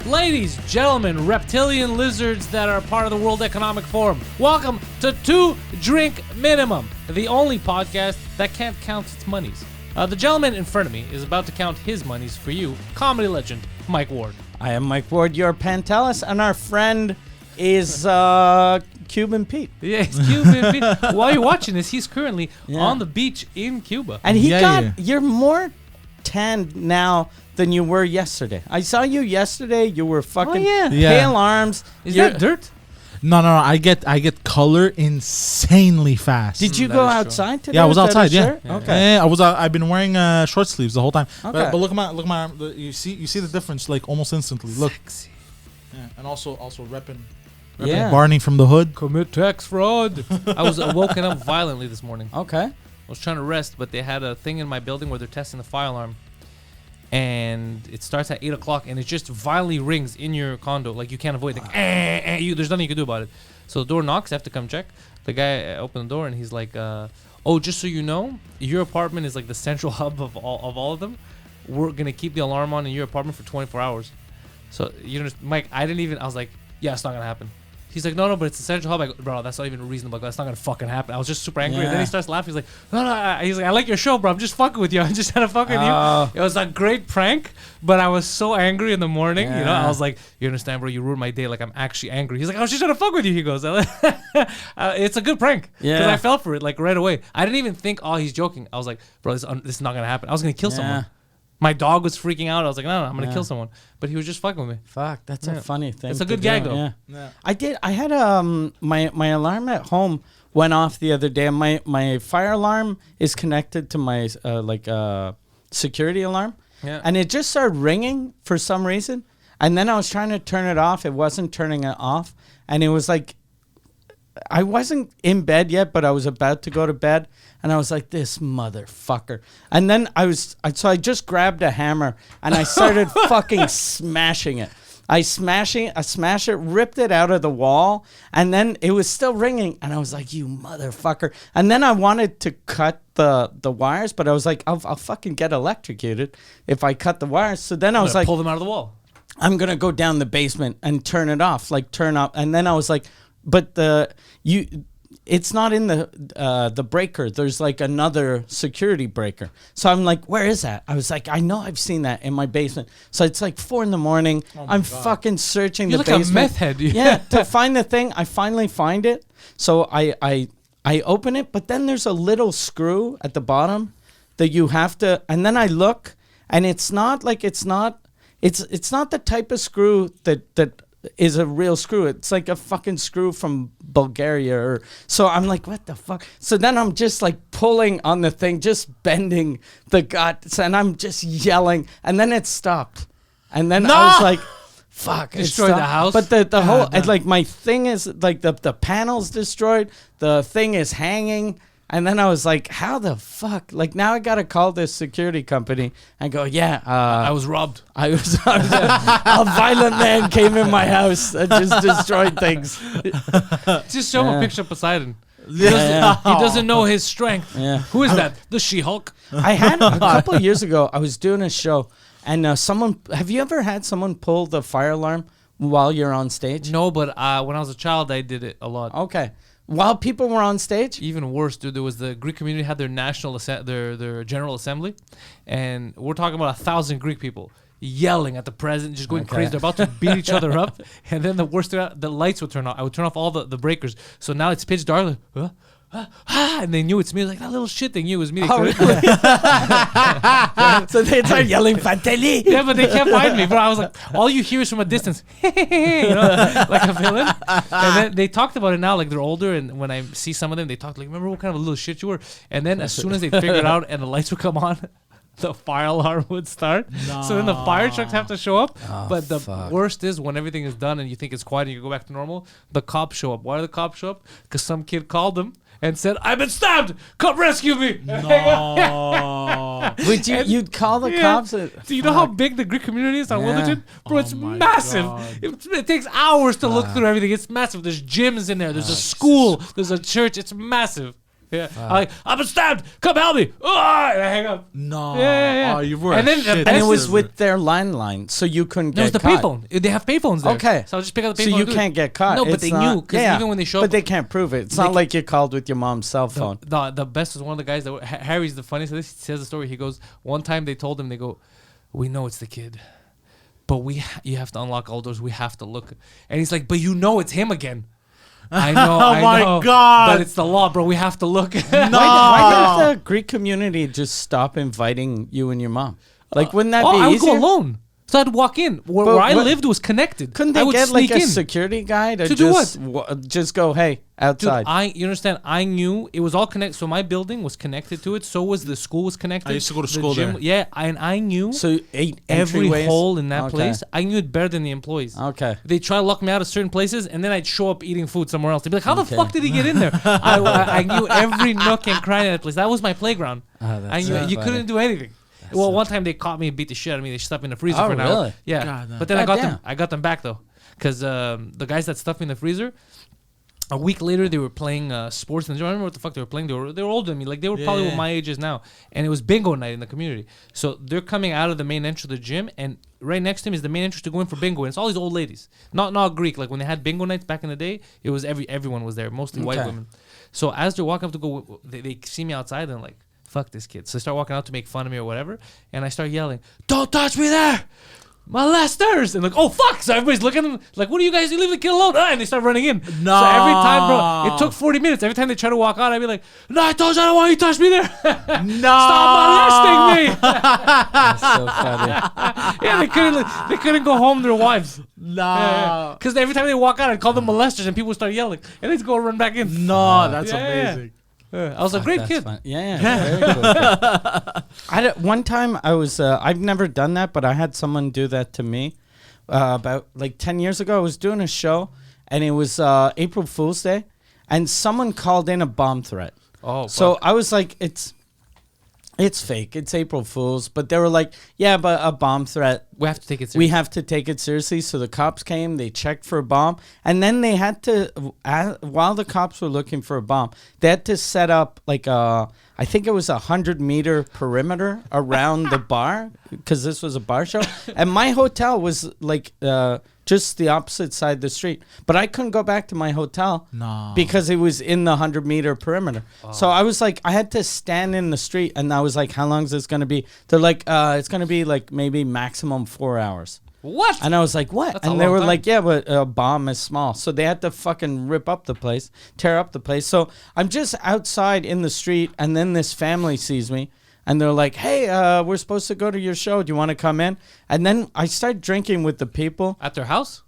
Ladies, gentlemen, reptilian lizards that are part of the World Economic Forum, welcome to Two Drink Minimum, the only podcast that can't count its monies. The gentleman in front of me is about to count his monies for you, comedy legend Mike Ward. I am Mike Ward, your Pantelis, and our friend is Cuban Pete. Yeah, it's Cuban Pete. While you're watching this, he's currently on the beach in Cuba. And you're more tanned now than you were yesterday. I saw you yesterday. You were fucking pale arms. Is that dirt? No. I get color insanely fast. Did you go outside today? Yeah, I was outside. Yeah. Okay. Yeah, I've been wearing short sleeves the whole time. Okay. But look at my arm. You see the difference like almost instantly. Look. Sexy. Yeah, and also repping Barney from the hood. Commit tax fraud. I was woken up violently this morning. Okay. I was trying to rest, but they had a thing in my building where they're testing the fire alarm. And it starts at 8 o'clock, and it just violently rings in your condo. Like, you can't avoid it. Like, there's nothing you can do about it. So the door knocks. I have to come check. The guy opened the door, and he's like, oh, just so you know, your apartment is like the central hub of all of them. We're going to keep the alarm on in your apartment for 24 hours. So, Mike, I was like, yeah, it's not going to happen. He's like, no, but it's the central hub. I go, bro, that's not even reasonable. That's not going to fucking happen. I was just super angry. And then he starts laughing. He's like, no. He's like, I like your show, bro. I'm just fucking with you. I'm just trying to fuck with you. It was a great prank, but I was so angry in the morning. Yeah. You know, I was like, you understand, bro? You ruined my day. Like, I'm actually angry. He's like, I was just trying to fuck with you. He goes, it's a good prank. Because I fell for it, like, right away. I didn't even think, he's joking. I was like, bro, this is not going to happen. I was going to kill someone. My dog was freaking out. I was like, no, I'm going to kill someone. But he was just fucking with me. Fuck, that's a funny thing. It's a good gag, though. Yeah. I had my alarm at home went off the other day. My fire alarm is connected to my security alarm. Yeah. And it just started ringing for some reason. And then I was trying to turn it off. It wasn't turning it off. And it was like, I wasn't in bed yet, but I was about to go to bed. And I was like, this motherfucker. And then I just grabbed a hammer and I started fucking smashing it. I smashed it, ripped it out of the wall, and then it was still ringing. And I was like, you motherfucker. And then I wanted to cut the wires, but I was like, I'll fucking get electrocuted if I cut the wires. So then I was like, pull them out of the wall. I'm going to go down the basement and turn it off, like turn up. And then I was like, but it's not in the breaker. There's like another security breaker. So I'm like, where is that? I was like, I know I've seen that in my basement. So it's like 4 a.m. I'm fucking searching the basement. You're like a meth head. Yeah, to find the thing. I finally find it. So I open it, but then there's a little screw at the bottom that you have to, and then I look, and it's not the type of screw that is a real screw. It's like a fucking screw from Bulgaria. So I'm like, what the fuck? So then I'm just like pulling on the thing, just bending the guts, and I'm just yelling, and then it stopped. And then I was like, fuck. Destroyed the house? But the whole, like my thing is, like the panel's destroyed, the thing is hanging. And then I was like, how the fuck? Like, now I got to call this security company and go, I was robbed. I was a violent man came in my house and just destroyed things. Just show him a picture of Poseidon. He doesn't know his strength. Yeah. Who is that? The She-Hulk? I had a couple of years ago, I was doing a show, and have you ever had someone pull the fire alarm while you're on stage? No, but when I was a child, I did it a lot. Okay. While people were on stage? Even worse, dude. There was the Greek community had their their general assembly, and we're talking about 1,000 Greek people yelling at the president, just going crazy. They're about to beat each other up, and then the worst thing, the lights would turn off. I would turn off all the breakers, so now it's pitch dark. Like, and they knew it's me. Like, that little shit, they knew it was me. Oh, really? So they started yelling, Pantelis. Yeah, but they can't find me, bro. I was like, all you hear is from a distance, like a villain. And then they talked about it now, like they're older, and when I see some of them, they talk like, remember what kind of a little shit you were? And then as soon as they figured it out and the lights would come on, the fire alarm would start. No. So then the fire trucks have to show up. But the worst is when everything is done and you think it's quiet and you go back to normal, the cops show up. Why do the cops show up? Because some kid called them and said, I've been stabbed! Come rescue me! No. You'd call the cops? Do you know how big the Greek community is on Wilderton? Bro, it's massive. It takes hours to look through everything. It's massive. There's gyms in there. There's a school. There's a church. It's massive. Yeah. I'm like, I've been stabbed. Come help me. Oh, and I hang up. No. Yeah. Oh, you were. And then- shit and And it This was is- with their landline, so you couldn't No, get it's the caught. payphone. They have payphones there. Okay. So I'll just pick up the payphone. So you and do it. can't get caught. No, but It's they not- knew, 'cause even when they show But up- they can't prove it. It's They not ca- like you called with your mom's cell phone. The best was one of the guys that Harry's the funniest. He says the story. He goes, one time they told him, they go, we know it's the kid, but you have to unlock all doors. We have to look. And he's like, but you know it's him again. I know. Oh I my know, God. But it's the law, bro. We have to look. No. Why did the Greek community just stop inviting you and your mom? Like, wouldn't that be I would easier? go alone. So I'd walk in. Where I lived was connected. Couldn't I they would get like sneak a in. security guy to To do just go, hey, Dude, outside? you understand? I knew it was all connected. So my building was connected to it. So was the school was connected. I used to go to The school gym- there. Yeah, and I knew So 8 every entryways? hole in that Okay. place. I knew it better than the employees. Okay. They try to lock me out of certain places, and then I'd show up eating food somewhere else. They'd be like, "How the Okay. fuck did he get in there?" I knew every nook and cranny of that place. That was my playground. Oh, that's I knew so you funny. couldn't do anything. Well, so one time they caught me and beat the shit out of me. They stuffed me in the freezer Oh, for an hour. really? Yeah, God, but then I got Goddamn. them. I got them back though, because the guys that stuffed me in the freezer. A week later, they were playing sports in the gym. I don't remember what the fuck they were playing. They were older than me. Like, they were probably Yeah. what my age is now. And it was bingo night in the community. So they're coming out of the main entrance of the gym, and right next to him is the main entrance to go in for bingo. And it's all these old ladies. Not Greek. Like, when they had bingo nights back in the day, it was everyone was there, mostly white Okay. women. So as they're walking up to go, they see me outside, and like, fuck this kid. So they start walking out to make fun of me or whatever. And I start yelling, "Don't touch me there! Molesters!" And like, oh fuck! So everybody's looking at them like, "What are you guys? You leave the kid alone!" And they start running in. No. So every time, bro, it took 40 minutes. Every time they try to walk out, I'd be like, "No, I told you I don't want you to touch me there. No. Stop molesting me!" That's so funny. Yeah, they couldn't go home to their wives. No. Because every time they walk out, I'd call them molesters, and people would start yelling, and they'd go run back in. No, that's Yeah, yeah. amazing. I was a great That's kid. fun. Yeah, very cool. One time I was, I've never done that, but I had someone do that to me about like 10 years ago. I was doing a show, and it was April Fool's Day, and someone called in a bomb threat. Oh, So fuck. I was like, it's fake. It's April Fool's. But they were like, yeah, but a bomb threat. We have to take it We seriously. have to take it seriously. So the cops came, they checked for a bomb, and then they had to, while the cops were looking for a bomb, they had to set up like I think it was 100-meter perimeter around the bar, because this was a bar show. And my hotel was like just the opposite side of the street. But I couldn't go back to my hotel No. because it was in the 100-meter perimeter. So I was like, I had to stand in the street, and I was like, how long is this going to be? They're like, it's going to be like maybe maximum 4 hours. What? And I was like, what? That's a And they long were time. like, yeah, but a bomb is small. So they had to fucking rip up the place, tear up the place. So I'm just outside in the street, and then this family sees me, and they're like, hey, we're supposed to go to your show. Do you want to come in? And then I start drinking with the people At their house?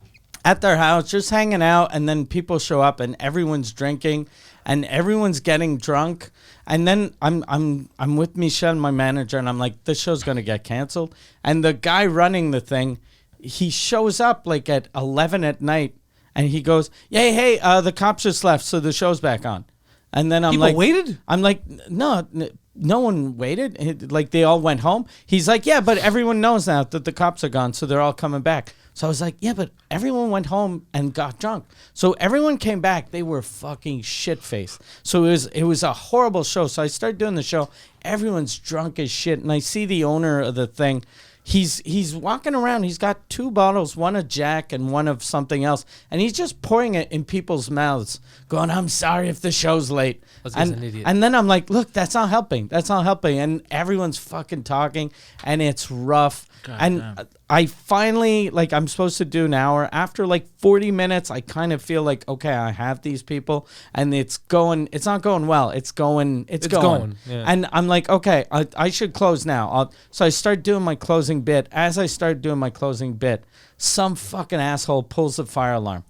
at their house, just hanging out, and then people show up, and everyone's drinking, and everyone's getting drunk. And then I'm with Michelle, my manager, and I'm like, this show's gonna get canceled. And the guy running the thing, he shows up like at 11 at night, and he goes, "Hey, the cops just left, so the show's back on." And then I'm People like, waited? I'm like, no one waited. Like, they all went home. He's like, yeah, but everyone knows now that the cops are gone, so they're all coming back. So I was like, yeah, but everyone went home and got drunk. So everyone came back. They were fucking shit-faced. So it was a horrible show. So I started doing the show. Everyone's drunk as shit. And I see the owner of the thing. He's walking around. He's got 2 bottles, one of Jack and one of something else. And he's just pouring it in people's mouths, going, I'm sorry if the show's late. This guy's an idiot. And then I'm like, look, that's not helping. That's not helping. And everyone's fucking talking, and it's rough. And damn. I finally, like, I'm supposed to do an hour. After like 40 minutes, I kind of feel like, okay, I have these people, and it's not going well. It's going. Yeah. And I'm like, okay, I should close now. So I start doing my closing bit. As I start doing my closing bit, some fucking asshole pulls the fire alarm.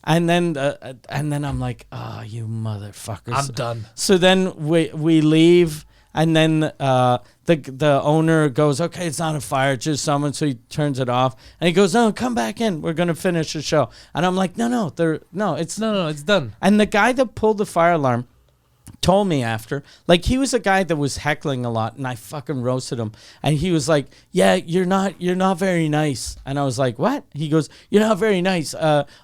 And then I'm like, oh, you motherfuckers. I'm done. So then we leave, and then the owner goes, okay, it's not a fire, it's just someone. So he turns it off, and he goes, no, come back in. We're gonna finish the show. And I'm like, no, it's No, it's done. And the guy that pulled the fire alarm, told me after, like, he was a guy that was heckling a lot, and I fucking roasted him. And he was like, "Yeah, you're not very nice." And I was like, "What?" He goes, "You're not very nice.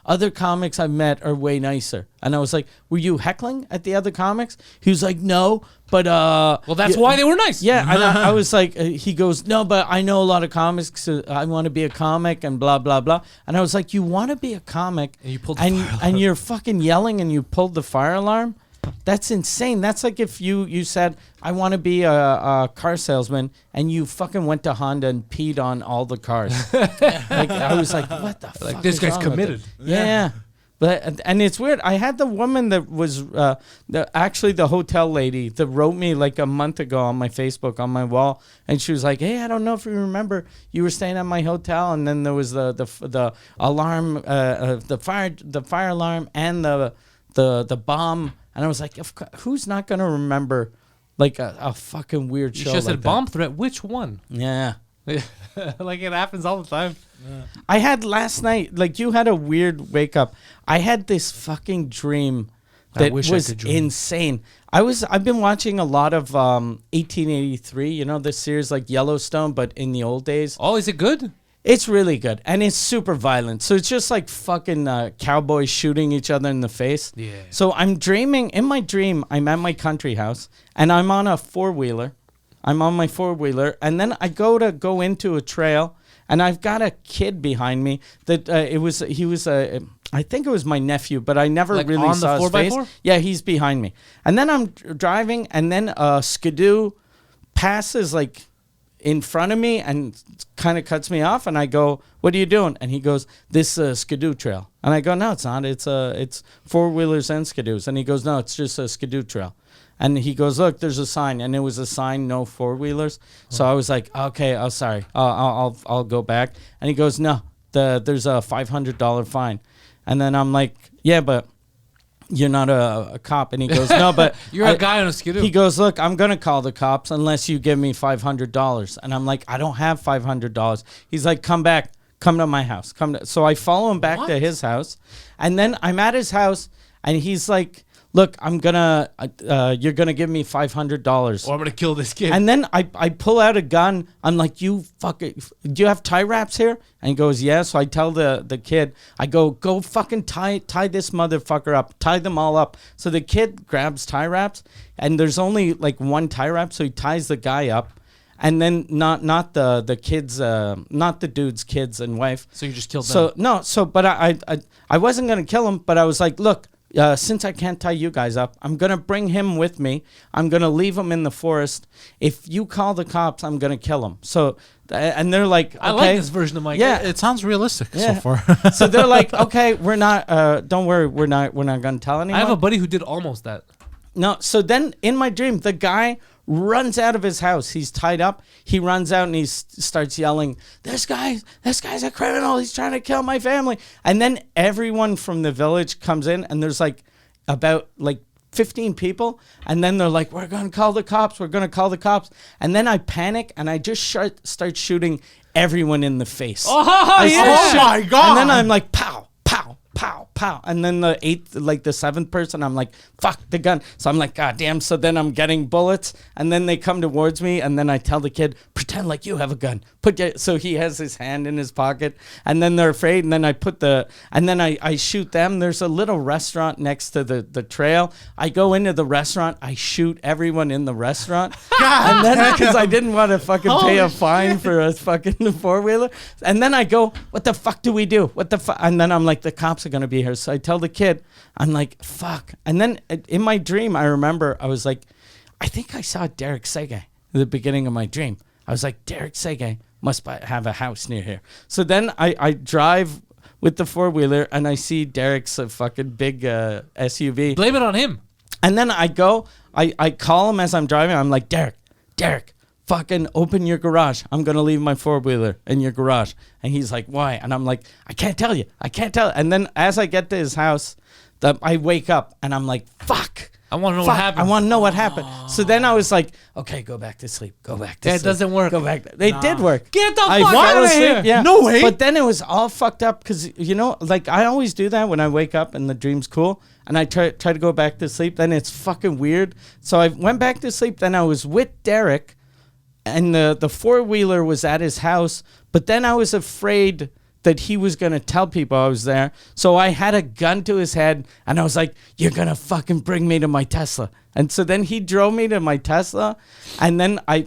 Other comics I've met are way nicer." And I was like, "Were you heckling at the other comics?" He was like, "No, but well, that's why they were nice." Yeah, and I was like, he goes, "No, but I know a lot of comics. I want to be a comic and blah blah blah." And I was like, "You want to be a comic, and you pulled the fire and you're fucking yelling and you pulled the fire alarm? That's insane. That's like if you said, I want to be a car salesman, and you fucking went to Honda and peed on all the cars." Like, I was like, what the fuck? Like, this guy's committed. Yeah. But and it's weird. I had the woman that was actually the hotel lady that wrote me like a month ago on my Facebook on my wall, and she was like, "Hey, I don't know if you remember, you were staying at my hotel, and then there was the alarm, the fire alarm, and the bomb." And I was like, "Who's not gonna remember like a fucking weird show?" You just like said bomb threat. Which one? Yeah. Like, it happens all the time. Yeah. I had last night, like, you had a weird wake up. I had this fucking dream that was insane. I've been watching a lot of 1883, you know, the series like Yellowstone, but in the old days. Oh, is it good? It's really good, and it's super violent. So it's just like fucking cowboys shooting each other in the face. Yeah. So I'm dreaming, in my dream, I'm at my country house, and I'm on a four-wheeler. I'm on my four-wheeler, and then I go into a trail, and I've got a kid behind me that I think it was my nephew, but I never Like really on saw the his face. 4x4? Yeah, he's behind me. And then I'm driving, and then a skidoo passes like in front of me and kind of cuts me off, and I go, "What are you doing?" And he goes, "This skidoo trail." And I go, "No, it's not. It's four-wheelers and skidoos." And he goes, "No, it's just a skidoo trail." And he goes, "Look, there's a sign," and it was a sign, no four-wheelers. So I was like, "Okay, oh sorry, I'll go back." And he goes, "No, there's a $500 fine." And then I'm like, "Yeah, but you're not a cop." And he goes, "No, but You're a guy on a skidoo." He goes, "Look, I'm gonna call the cops unless you give me $500." And I'm like, "I don't have $500." He's like, "Come back, come to my house, So I follow him back to his house, and then I'm at his house, and he's like, "Look, you're gonna give me $500, or I'm gonna kill this kid." And then I pull out a gun. I'm like, "You fucking, do you have tie wraps here?" And he goes, "Yeah." So I tell the kid, I go fucking tie this motherfucker up, tie them all up. So the kid grabs tie wraps, and there's only like one tie wrap, so he ties the guy up. And then not the kids, not the dude's kids and wife. So you just killed them. But I wasn't gonna kill him, but I was like, "Look, since I can't tie you guys up, I'm going to bring him with me. I'm going to leave him in the forest. If you call the cops, I'm going to kill him." So, and they're like, "Okay." I like this version of my Yeah. It sounds realistic so far. So they're like, "Okay, we're not, don't worry, we're not going to tell anyone." I have a buddy who did almost that. No, so then in my dream, the guy runs out of his house. He's tied up. He runs out and he starts yelling, this guy's a criminal. He's trying to kill my family." And then everyone from the village comes in, and there's like about like 15 people. And then they're like, "We're going to call the cops. We're going to call the cops." And then I panic, and I just start shooting everyone in the face. Oh, my God. And then I'm like, pow, pow, pow, pow. And then the seventh person, I'm like, fuck the gun. So I'm like, God damn. So then I'm getting bullets, and then they come towards me, and then I tell the kid, pretend like you have a gun. So he has his hand in his pocket, and then they're afraid, and then I shoot them. There's a little restaurant next to the trail. I go into the restaurant, I shoot everyone in the restaurant. And then because I didn't want to fucking pay a fine for a fucking four-wheeler. And then I go, what the fuck do we do? What the fuck? And then I'm like, the cops are going to be here. So I tell the kid, I'm like, fuck. And then in my dream, I remember I was like, I think I saw Derek Sege at the beginning of my dream. I was like, Derek Sege must have a house near here. So then I drive with the four-wheeler, and I see Derek's fucking big SUV. Blame it on him. And then I go, I call him as I'm driving. I'm like, Derek, fucking open your garage. I'm going to leave my four-wheeler in your garage. And he's like, why? And I'm like, I can't tell. And then as I get to his house, I wake up, and I'm like, fuck. I want to know what happened. I want to know what happened. So then I was like, okay, go back to sleep. Go back to sleep. It doesn't work. Go back. It did work. Get the I fuck fell out of asleep, here. Yeah. No way. But then it was all fucked up because, you know, like I always do that when I wake up and the dream's cool and I try to go back to sleep. Then it's fucking weird. So I went back to sleep. Then I was with Derek and the four-wheeler was at his house. But then I was afraid that he was going to tell people I was there. So I had a gun to his head and I was like, you're going to fucking bring me to my Tesla. And so then he drove me to my Tesla, and then I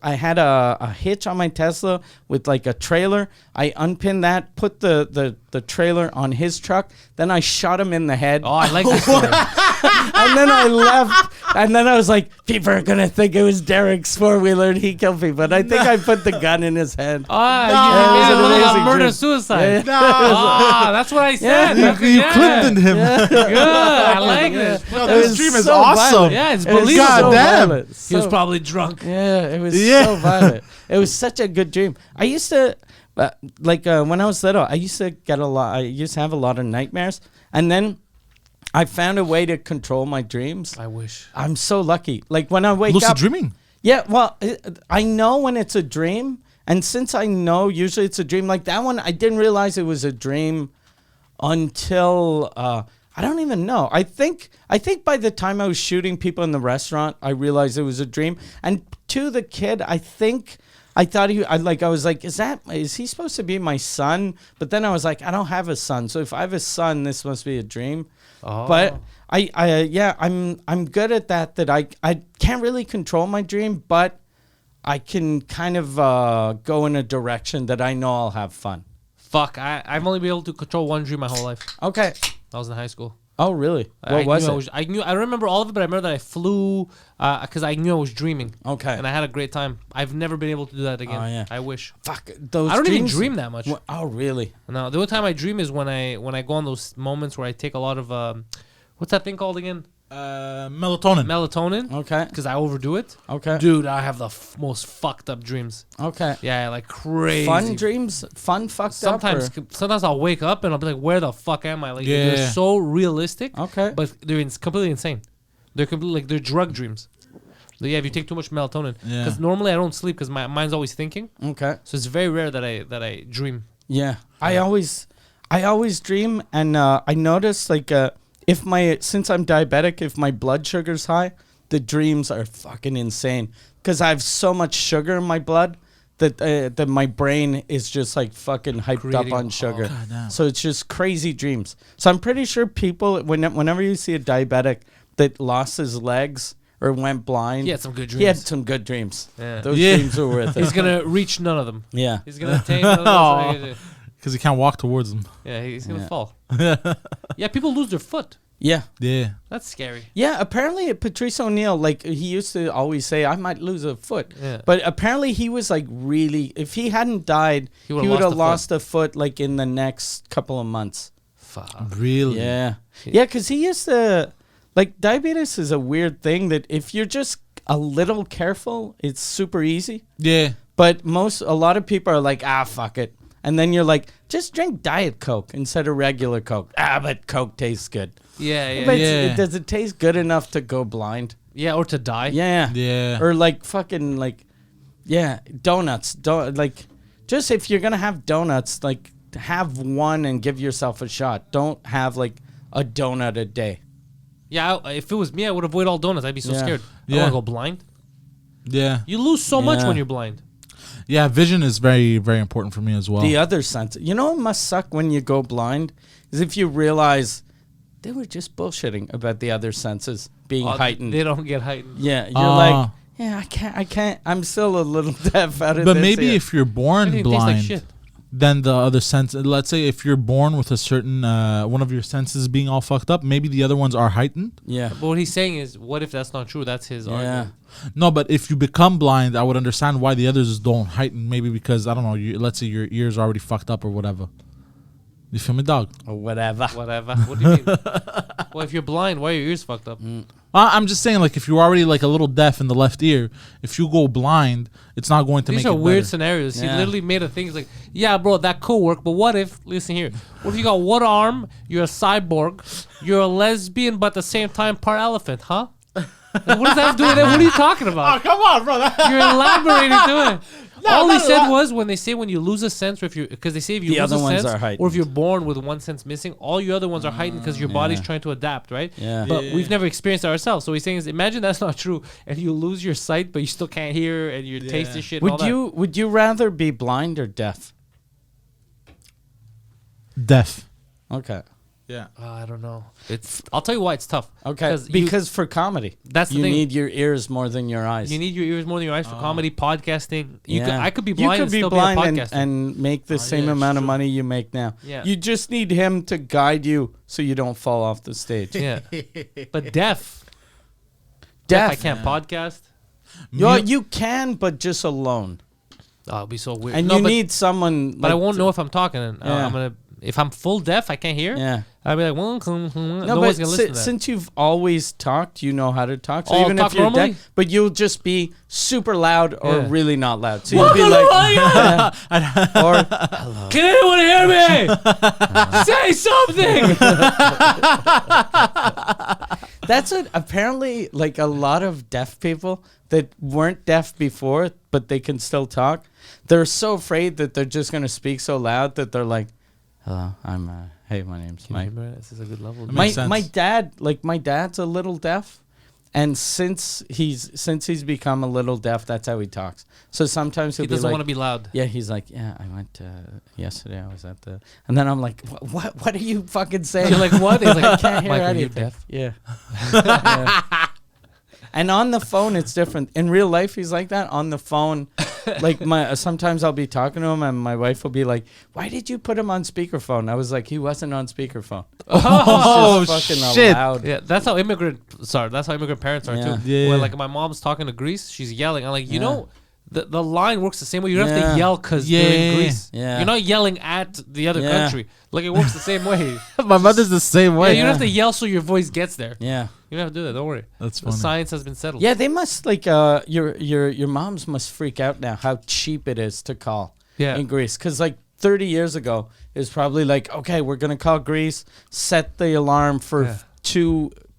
had a hitch on my Tesla with like a trailer. I unpinned that, put the trailer on his truck, then I shot him in the head. Oh, I like this story. And then I left, and then I was like, people are gonna think it was Derek's four-wheeler and he killed people. But I think I put the gun in his head. You made it look like a murder dream. suicide. Yeah. That's what I said. You clipped in him. Good. I like this. No, It this was dream is so awesome. violent. Yeah, it's It was believable. God damn. violent. He was probably drunk. Yeah, it was Yeah. so violent. It was such a good dream. I used to, when I was little, I used to have a lot of nightmares, and then I found a way to control my dreams. I wish. I'm so lucky. Like when I wake Lucid up, dreaming. yeah. Well, I know when it's a dream, and since I know usually it's a dream, like that one, I didn't realize it was a dream until I don't even know. I think by the time I was shooting people in the restaurant, I realized it was a dream. And to the kid, I thought I was like, is he supposed to be my son? But then I was like, I don't have a son. So if I have a son, this must be a dream. Oh. But I'm good at that I can't really control my dream, but I can kind of go in a direction that I know I'll have fun. Fuck. I've only been able to control one dream my whole life. Okay. I was in high school. Oh, really? What was it? I don't remember all of it, but I remember that I flew because I knew I was dreaming. Okay. And I had a great time. I've never been able to do that again. Oh, yeah. I wish. Fuck those. I don't even dreams- dream that much. Oh, really? No, the only time I dream is when I go on those moments where I take a lot of what's that thing called again? Melatonin. Melatonin. Okay. Because I overdo it. Okay. Dude, I have the most fucked up dreams. Okay. Yeah, like crazy. Fun dreams? Fun fucked Sometimes up? sometimes I'll wake up and I'll be like, where the fuck am I? Like Yeah. they're so realistic. Okay. But they're completely insane. They're completely like they're drug dreams. Yeah, if you take too much melatonin. Yeah. Because normally I don't sleep because my mind's always thinking. Okay. So it's very rare that I dream. Yeah. I always dream, and I notice like since I'm diabetic, if my blood sugar's high, the dreams are fucking insane because I have so much sugar in my blood that my brain is just like fucking hyped up on sugar. So it's just crazy dreams. So I'm pretty sure people, whenever you see a diabetic that lost his legs or went blind, He had some good dreams. he had some good dreams. Yeah. Those Yeah. dreams were worth it. He's gonna reach none of them. Yeah. He's gonna attain none of them. Because he can't walk towards them. Yeah, he's gonna Yeah. fall. Yeah, people lose their foot. Yeah. Yeah. That's scary. Yeah, apparently Patrice O'Neill, like he used to always say, I might lose a foot. Yeah. But apparently he was like really, if he hadn't died, He he would've would have lost lost a foot like in the next couple of months. Fuck. Really? Yeah. Yeah, because he used to, like diabetes is a weird thing that if you're just a little careful, it's super easy. Yeah. But a lot of people are like, fuck it. And then you're like, just drink Diet Coke instead of regular Coke. But Coke tastes good. Yeah, yeah, But Yeah. does it taste good enough to go blind? yeah. Or to die. Yeah. Yeah. Or like fucking like, yeah, donuts. Like, just if you're gonna have donuts, like have one and give yourself a shot. Don't have like a donut a day. Yeah. If it was me, I would avoid all donuts. I'd be so Yeah. scared. I Yeah. don't want to go blind. Yeah. You lose so much Yeah. when you're blind. Yeah. Vision is very, very important for me as well. The other sense, you know, it must suck when you go blind, is if you realize they were just bullshitting about the other senses being heightened. They don't get heightened. Yeah, you're like, yeah, I can't. I'm still a little deaf out of But this maybe here. if you're born Everything tastes like blind, shit. then the other sense. Let's say if you're born with a certain one of your senses being all fucked up, maybe the other ones are heightened. Yeah. But what he's saying is, what if that's not true? That's his Yeah. argument. No, but if you become blind, I would understand why the others don't heighten. Maybe because I don't know. Let's say your ears are already fucked up or whatever. You feel me, dog? Or whatever. Whatever. What do you mean? Well, if you're blind, why are your ears fucked up? I'm just saying, like, if you're already like a little deaf in the left ear, if you go blind, it's not going to These make it are weird better. scenarios. He Yeah. literally made a thing. He's like, yeah, bro, that could work. But what if, listen here, what if you got one arm, you're a cyborg, you're a lesbian, but at the same time part elephant, huh? Like, what does that have to do with it? What are you talking about? Come on, bro. You're elaborating to it. All he not said elab- was when they say when you lose a sense, or if you, because they say if you The lose other a ones sense, are heightened. or if you're born with one sense missing, all your other ones are heightened because your body's trying to adapt, right? Yeah. But we've never experienced it ourselves. So he's saying is, imagine that's not true, and you lose your sight, but you still can't hear, and you taste this shit. And all that. Would you rather be blind or deaf? Deaf. Okay. Yeah. I don't know. I'll tell you why it's tough. Okay. Because for comedy, that's the you thing. need your ears more than your eyes. You need your ears more than your eyes for comedy, podcasting. I could be You blind could and be still blind be a and, podcaster. and make the same yeah, amount of true. money you make now. Yeah. You just need him to guide you so you don't fall off the stage. yeah. But deaf. Deaf. I can't podcast. You can, but just alone. Oh, it'll be so weird. And No, you but, need someone. but I won't know if I'm talking. And, Yeah. I'm gonna. If I'm full deaf, I can't hear. Yeah. I'll be like, no No, one's but gonna listen to that. since you've always talked, you know how to talk. So Oh, even talk if you're normally? deaf, but you'll just be super loud or Yeah. really not loud. So you'll be like, or Can anyone hear me? Say something. that's it. Apparently, like a lot of deaf people that weren't deaf before, but they can still talk. They're so afraid that they're just gonna speak so loud that they're like, "Hello, I'm hey, my name's Mike." This is a good level. Makes sense. My dad's a little deaf, and since he's become a little deaf, that's how he talks. So sometimes He he'll be doesn't like, want to be loud. yeah, he's like, yeah, I went yesterday. I was at the, and then I'm like, what are you fucking saying? You're like, what? He's like, I can't hear Mike, are you anything. deaf? Yeah. Yeah. And on the phone, it's different. In real life, he's like that. On the phone, like sometimes I'll be talking to him, and my wife will be like, "Why did you put him on speakerphone?" I was like, "He wasn't on speakerphone." Oh, Just fucking shit. loud. Yeah, that's how immigrant parents are Yeah. too. Yeah. When like my mom's talking to Greece, she's yelling. I'm like, you Yeah. know, the line works the same way. You don't have Yeah. to yell because they're in Yeah. Greece. Yeah. You're not yelling at the other Yeah. country. Like it works the same way. My mother's the same Yeah, way. you don't have to yell so your voice gets there. Yeah. You don't have to do that. Don't worry. That's The funny. science has been settled. Yeah, they must like your moms must freak out now how cheap it is to call Yeah. in Greece, because like 30 years ago it was probably like, okay, we're gonna call Greece, set the alarm for Yeah.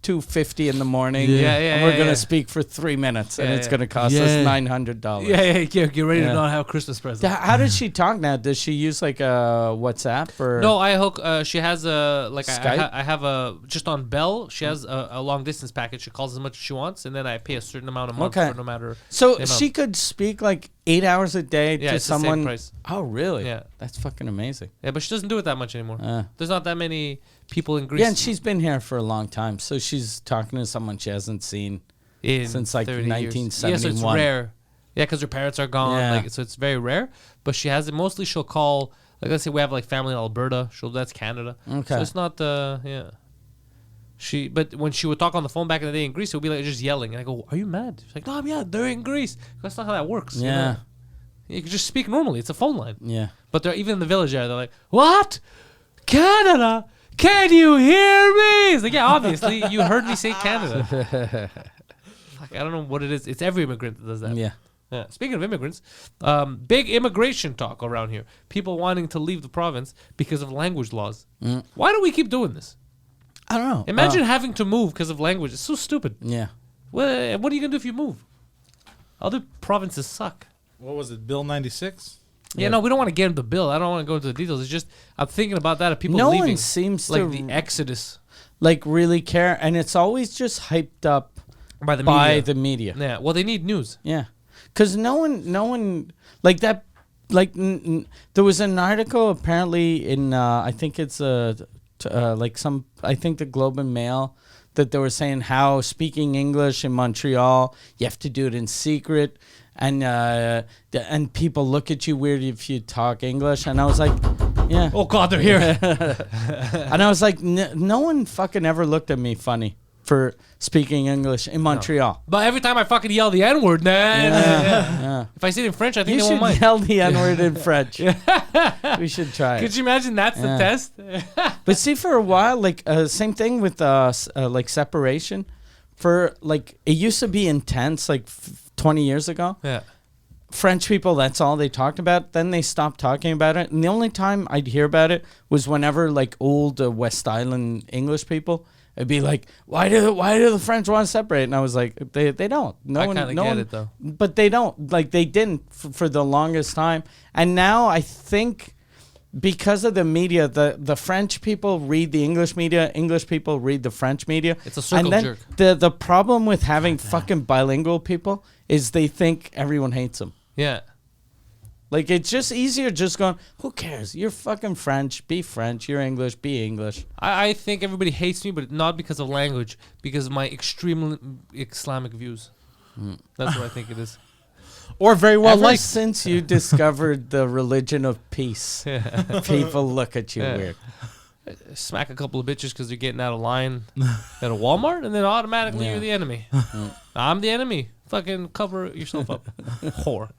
2:50 in the morning, Yeah. Yeah, yeah, and we're yeah, gonna yeah. speak for 3 minutes, and Yeah, it's yeah. gonna cost Yeah. us $900. Yeah, get ready Yeah. to not have Christmas presents. How does she talk now? Does she use like a WhatsApp or No, I hook. She has a like Skype? I have a just on Bell. She has a long distance package. She calls as much as she wants, and then I pay a certain amount a month Okay. for no matter. So the amount. she could speak like 8 hours a day Yeah, to it's the same someone. price. Oh, really? Yeah. That's fucking amazing. Yeah, but she doesn't do it that much anymore. There's not that many people in Greece. Yeah, and she's been here for a long time, so she's talking to someone she hasn't seen. in since, like, 30 years. Yeah, so it's 1971. rare. Yeah, because her parents are gone. Yeah. Like, so it's very rare. But she has it. Mostly, she'll call. Like, let's say we have like family in Alberta. That's Canada. Okay. So it's not yeah. But when she would talk on the phone back in the day in Greece, it would be like just yelling. And I go, "Are you mad?" She's like, "No, yeah, they're in Greece." That's not how that works. you Yeah. know? You can just speak normally. It's a phone line. Yeah. But they're even in the village there. They're like, "What? Canada? Can you hear me?" It's like, yeah, obviously you heard me say Canada. Fuck, I don't know what it is. It's every immigrant that does that. Yeah. Yeah. Speaking of immigrants, big immigration talk around here. People wanting to leave the province because of language laws. Why do we keep doing this? I don't know. Imagine having to move because of language. It's so stupid. Yeah. What are you gonna do if you move? Other provinces suck. What was it? Bill 96? Yeah, no, we don't want to get into the bill. I don't want to go into the details. It's just I'm thinking about that. Of people No leaving, one seems like to the exodus like really care, and it's always just hyped up by the by media. the media. Yeah, well, they need news. Yeah, because no one like that. Like there was an article apparently in I think it's like some I think the Globe and Mail that they were saying how speaking English in Montreal you have to do it in secret, and people look at you weird if you talk English, and I was like, yeah. Oh God, they're here. And I was like, no one fucking ever looked at me funny for speaking English in Montreal. But every time I fucking yell the N-word, Yeah. if I say it in French, I think You they won't should mind. yell the N-word in French. We should try it. Could you imagine that's the test? But see, for a while, like same thing with like separation. For like, it used to be intense, like 20 years ago. Yeah. French people, that's all they talked about. Then they stopped talking about it. And the only time I'd hear about it was whenever like old West Island English people, it'd be like, why do the French want to separate? And I was like, they don't. I kind of get it though. But they don't. Like they didn't for the longest time. And now I think because of the media, the French people read the English media, English people read the French media. It's a circle and jerk. then the problem with having fucking bilingual people is they think everyone hates them. Yeah. Like, it's just easier just going, who cares? You're fucking French. Be French. You're English. Be English. I think everybody hates me, but not because of language, because of my extreme Islamic views. That's what I think it is. Or very well Ever liked. since you discovered the religion of peace, people look at you weird. Smack a couple of bitches because they're getting out of line at a Walmart, and then automatically you're the enemy. I'm the enemy. Fucking cover yourself up. Whore.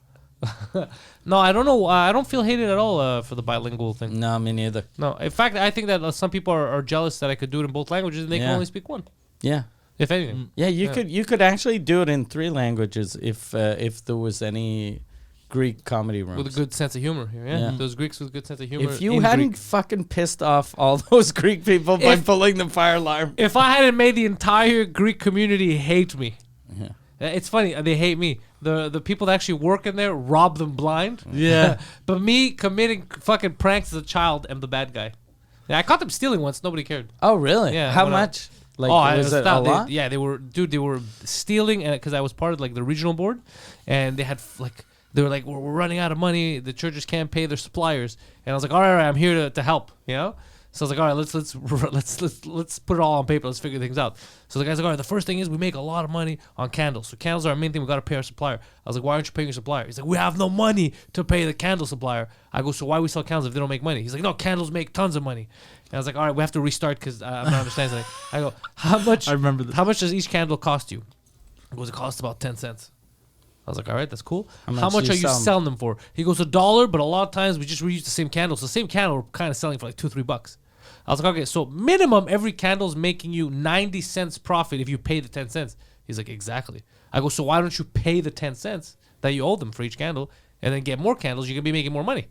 No, I don't know. I don't feel hated at all for the bilingual thing. No, me neither. No, in fact, I think that some people are jealous that I could do it in both languages, and they can only speak one. Yeah. If anything. Yeah, you could actually do it in 3 languages if there was any Greek comedy rooms. With a good sense of humor. Yeah. Those Greeks with a good sense of humor. If you hadn't Greek. fucking pissed off all those Greek people by pulling the fire alarm. If I hadn't made the entire Greek community hate me. Yeah. It's funny, they hate me. The people that actually work in there rob them blind. Yeah. But me committing fucking pranks as a child am the bad guy. Yeah, I caught them stealing once. Nobody cared. Oh, really? Yeah, How when I- much? Like, was it a lot? They were stealing, and because I was part of like the regional board, and they had they were like, we're running out of money. The churches can't pay their suppliers, and I was like, all right, I'm here to help, you know. So I was like, all right, let's put it all on paper. Let's figure things out. So the guy's like, all right, the first thing is we make a lot of money on candles. So candles are our main thing. We got to pay our supplier. I was like, why aren't you paying your supplier? He's like, we have no money to pay the candle supplier. I go, so why we sell candles if they don't make money? He's like, no, candles make tons of money. And I was like, all right, we have to restart because I'm not understanding something. I go, how much? I remember this. How much does each candle cost you? He goes, it costs about 10 cents. I was like, all right, that's cool. How much are you selling them for? He goes, $1, but a lot of times we just reuse the same candle. So the same candle we're kind of selling for like $2-3. I was like, okay, so minimum every candle is making you 90 cents profit if you pay the 10 cents. He's like, exactly. I go, so why don't you pay the 10 cents that you owe them for each candle and then get more candles? You're going to be making more money.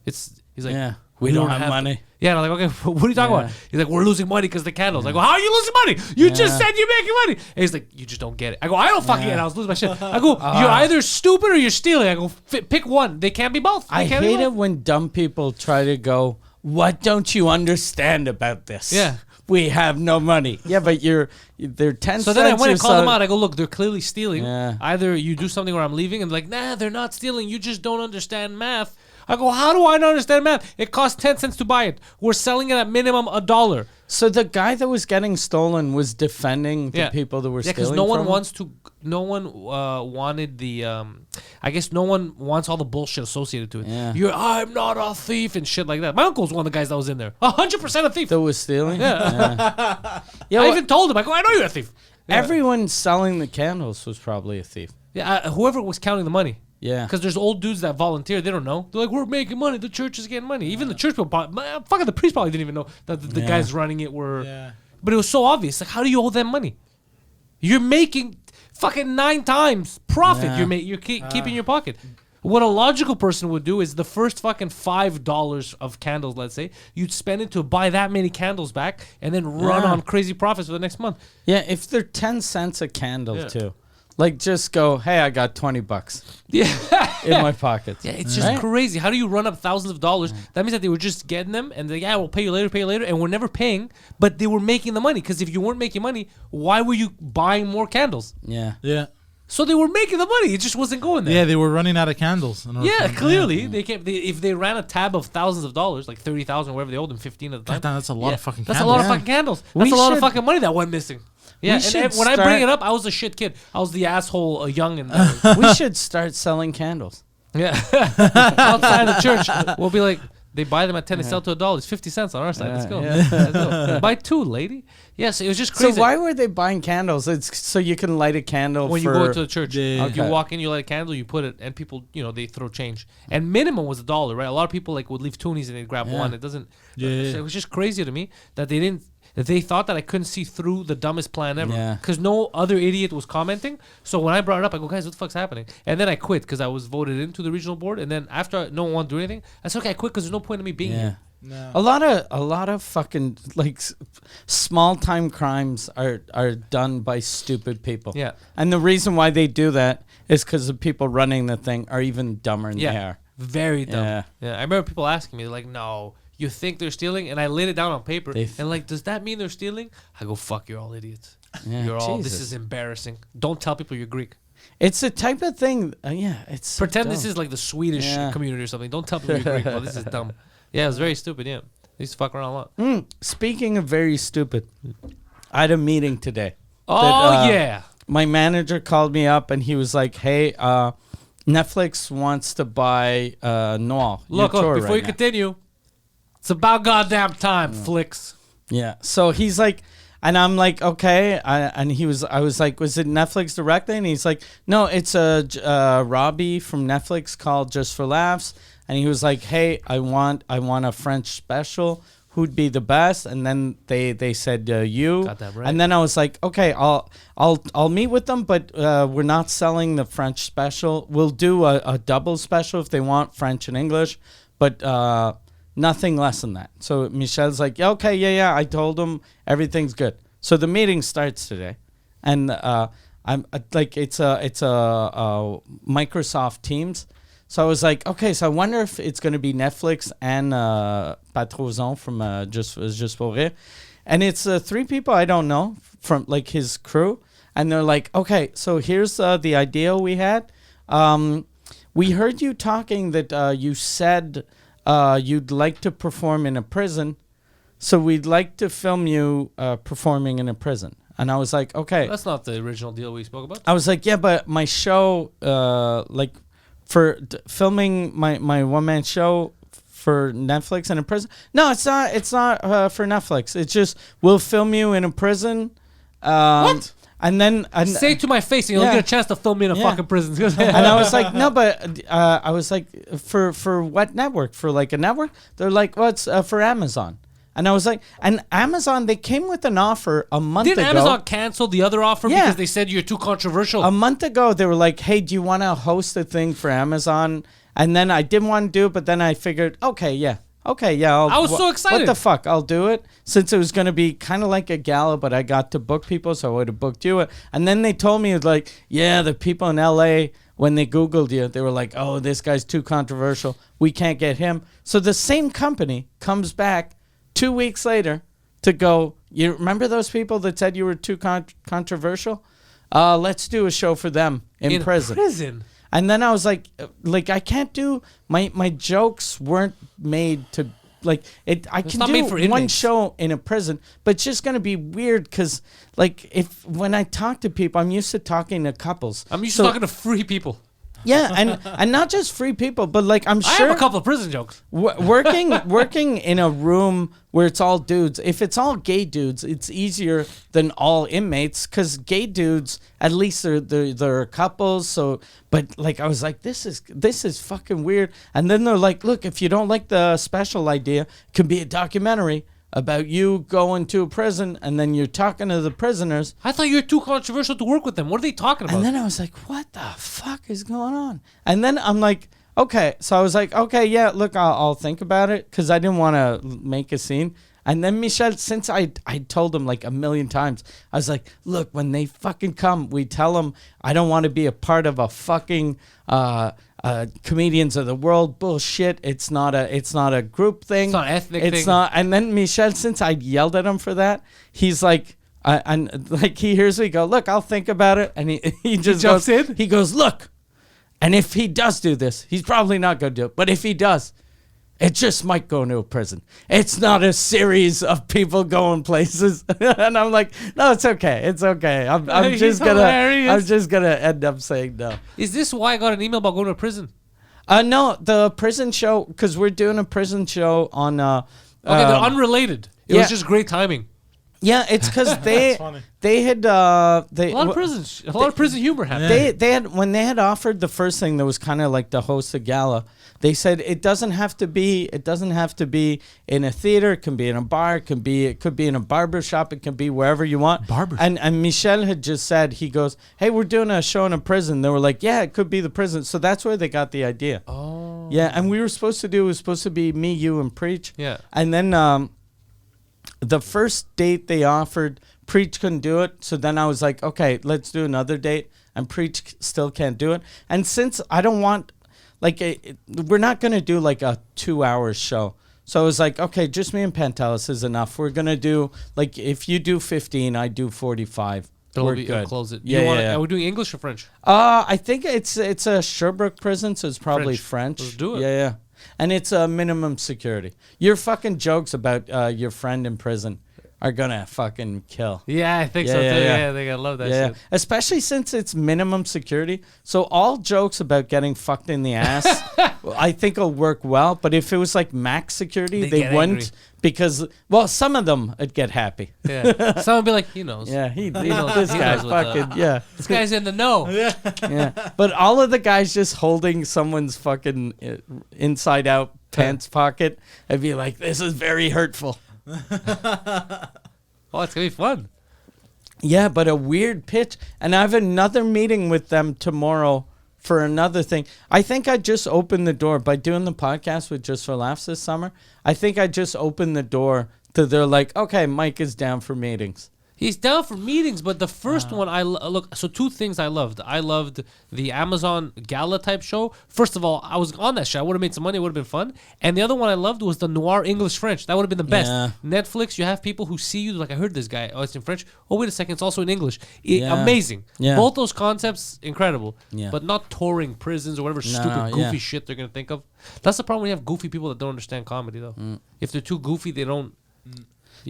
He's like, Yeah, we don't have money. Yeah, and I'm like, okay, what are you talking about? He's like, we're losing money because the candles. I go, how are you losing money? You just said you're making money. And he's like, you just don't get it. I go, I don't fucking get it. I was losing my shit. I go, you're either stupid or you're stealing. I go, pick one. They can't be both. I hate it when dumb people try to go, what don't you understand about this? Yeah. We have no money. Yeah, but they're 10 cents. So then I went and called them out. I go, look, they're clearly stealing. Yeah. Either you do something or I'm leaving. And they're like, nah, they're not stealing. You just don't understand math. I go, how do I not understand math? It costs 10 cents to buy it. We're selling it at minimum $1. So the guy that was getting stolen was defending the people that were stealing because no one from him? wants to. No one wanted the. I guess no one wants all the bullshit associated to it. Yeah. I'm not a thief and shit like that. My uncle's one of the guys that was in there. 100% a thief. That was stealing? Yeah. Yeah, I even told him. I go, I know you're a thief. Yeah. Everyone selling the candles was probably a thief. Yeah. Whoever was counting the money. Yeah. Because there's old dudes that volunteer. They don't know. They're like, we're making money. The church is getting money. Even the church people, fucking the priest probably didn't even know that the guys running it were. Yeah. But it was so obvious. Like, how do you owe them money? You're making fucking 9 times profit. Yeah. You're keeping in your pocket. What a logical person would do is the first fucking $5 of candles, let's say, you'd spend it to buy that many candles back and then run on crazy profits for the next month. Yeah, if they're 10 cents a candle too. Like, just go, hey, I got $20 in my pocket. Yeah, it's just crazy. How do you run up thousands of dollars? That means that they were just getting them, and they we'll pay you later, and we're never paying, but they were making the money, because if you weren't making money, why were you buying more candles? Yeah. Yeah. So they were making the money. It just wasn't going there. Yeah, they were running out of candles. Yeah, clearly. They can't. If they ran a tab of thousands of dollars, like 30,000, whatever they owed them, 15 at the time. God, that's a lot of fucking candles. That's a lot of fucking candles. That's a lot of fucking money that went missing. Yeah, and when I bring it up, I was a shit kid. I was the asshole young. And we should start selling candles. Yeah. Outside the church, we'll be like, They buy them at 10, they sell to $1. It's 50 cents on our side. Let's go. Yeah. Let's go. Buy 2, lady. Yes, it was just crazy. So why were they buying candles? It's so you can light a candle when for... you go to the church, Yeah. you Okay. walk in, you light a candle, you put it, and people, they throw change. And minimum was $1, right? A lot of people like would leave toonies and they'd grab one. It doesn't. Yeah. So it was just crazy to me that they didn't. That they thought that I couldn't see through the dumbest plan ever. Yeah. Because no other idiot was commenting. So when I brought it up, I go, guys, what the fuck's happening? And then I quit because I was voted into the regional board. And then after no one wanted to do anything, I said, okay, I quit because there's no point in me being here. No. A lot of fucking like small time crimes are done by stupid people. Yeah. And the reason why they do that is because the people running the thing are even dumber than Yeah. they are. Very dumb. Yeah. Yeah. I remember people asking me, like, no, you think they're stealing? And I laid it down on paper. And like, does that mean they're stealing? I go, fuck, you're all idiots. Yeah, You're all, this Jesus. is embarrassing. Don't tell people you're Greek. It's the type of thing. It's so Pretend this dumb. is like the Swedish Yeah. community or something. Don't tell people you're Greek. Well, this is dumb. Yeah, it was very stupid. Yeah. They used to fuck around a lot. Speaking of very stupid, I had a meeting today. Oh, yeah. My manager called me up and he was like, "Hey, Netflix wants to buy Noir." Look, your tour before right you now." continue, it's about goddamn time, Flicks. Yeah. So he's like, and I'm like, okay. I was like, was it Netflix directly? And he's like, no, it's Robbie from Netflix called Just for Laughs. And he was like, hey, I want a French special. Who'd be the best? And then they said you. Got that right. And then I was like, okay, I'll meet with them, but we're not selling the French special. We'll do a double special if they want French and English, but nothing less than that. So Michel's like, yeah, okay, yeah. I told him everything's good. So the meeting starts today, and I'm like, it's a Microsoft Teams. So I was like, okay, so I wonder if it's going to be Netflix and Patrozon from Just pour rire. And it's 3 people I don't know from like his crew. And they're like, okay, so here's the idea we had. We heard you talking that you said you'd like to perform in a prison. So we'd like to film you performing in a prison. And I was like, okay. That's not the original deal we spoke about. I was like, yeah, but my show, like for filming my one-man show for Netflix in a prison. No, it's not for Netflix. It's just we'll film you in a prison. What? And then say it to my face, and you'll Yeah. get a chance to film me in a fucking prison. and I was like, no, but I was like, for what network? For like a network? They're like, well, it's for Amazon. And I was like, and Amazon, they came with an offer a month Didn't ago. Amazon cancel the other offer Yeah. because they said you're too controversial? A month ago, they were like, hey, do you want to host a thing for Amazon? And then I didn't want to do it, but then I figured, okay, yeah. I was so excited. What the fuck? I'll do it. Since it was going to be kind of like a gala, but I got to book people, so I would have booked you. And then they told me, like, yeah, the people in L.A., when they Googled you, they were like, oh, this guy's too controversial. We can't get him. So the same company comes back 2 weeks later to go, you remember those people that said you were too controversial? Let's do a show for them in prison. And then I was like I can't do my jokes weren't made to like it. I It's can not made for do one inmates. show in a prison, but it's just gonna be weird because like if when I talk to people, I'm used to talking to couples. I'm used to talking to free people. Yeah, and not just free people, but like I'm I sure have a couple of prison jokes. working in a room where it's all dudes. If it's all gay dudes, it's easier than all inmates because gay dudes, at least they're couples. So, but like I was like, this is fucking weird. And then they're like, look, if you don't like the special idea, it can be a documentary about you going to a prison and then you're talking to the prisoners. I thought you were too controversial to work with them. What are they talking about? And then I was like, what the fuck is going on? And then I'm like, okay. So I was like, okay, yeah, look, I'll think about it because I didn't want to make a scene. And then Michel, since I told him like a million times, I was like, look, when they fucking come, we tell them I don't want to be a part of a fucking comedians of the world bullshit. It's not a group thing. It's not an ethnic It's thing. not. And then Michel, since I yelled at him for that, he's like, and like he hears me go, look, I'll think about it. And he just jumps goes, in? He goes, look, and if he does do this, he's probably not going to do it. But if he does, it just might go into a prison. It's not a series of people going places. And I'm like, no, it's okay. It's okay. I'm He's just hilarious. gonna end up saying no. Is this why I got an email about going to prison? No, the prison show, because we're doing a prison show on. Okay, they're unrelated. It yeah. was just great timing. Yeah, it's because they had A lot of prison humor happened. They had when they had offered the first thing that was kind of like the host of gala. They said it doesn't have to be in a theater. It can be in a bar. It could be in a barber shop. It can be wherever you want. And Michel had just said, he goes, "Hey, we're doing a show in a prison." They were like, "Yeah, it could be the prison." So that's where they got the idea. Oh. Yeah, and it was supposed to be me, you, and Preach. Yeah. And then the first date they offered, Preach couldn't do it. So then I was like, okay, let's do another date. And Preach still can't do it. And since I don't want, we're not going to do like a 2-hour show. So I was like, okay, just me and Pantelis is enough. We're going to do, like, if you do 15, I do 45. We're good. Close it. Yeah. Are we doing English or French? I think it's a Sherbrooke prison, so it's probably French. Let's do it. Yeah. And it's a minimum security. Your fucking jokes about your friend in prison are gonna fucking kill. Yeah, I think so too. Yeah, they gotta love that shit. Especially since it's minimum security. So all jokes about getting fucked in the ass, I think will work well. But if it was like max security, they wouldn't. Angry. Because, well, some of them would get happy. Yeah. Some would be like, he knows. Yeah, he knows. This guy's fucking, yeah. This guy's in the know. Yeah. But all of the guys just holding someone's fucking inside out pants pocket, I'd be like, this is very hurtful. Oh, it's going to be fun. Yeah, but a weird pitch. And I have another meeting with them tomorrow for another thing. I think I just opened the door by doing the podcast with Just for Laughs this summer. I think I just opened the door to they're like, okay, Mike is down for meetings. He's down for meetings, but the first one look. So 2 things I loved. I loved the Amazon Gala type show. First of all, I was on that show. I would have made some money. It would have been fun. And the other one I loved was the Noir English French. That would have been the best. Yeah. Netflix. You have people who see you like, I heard this guy. Oh, it's in French. Oh, wait a second. It's also in English. Amazing. Yeah. Both those concepts incredible. Yeah. But not touring prisons or whatever stupid goofy shit they're gonna think of. That's the problem when you have goofy people that don't understand comedy though. If they're too goofy, they don't.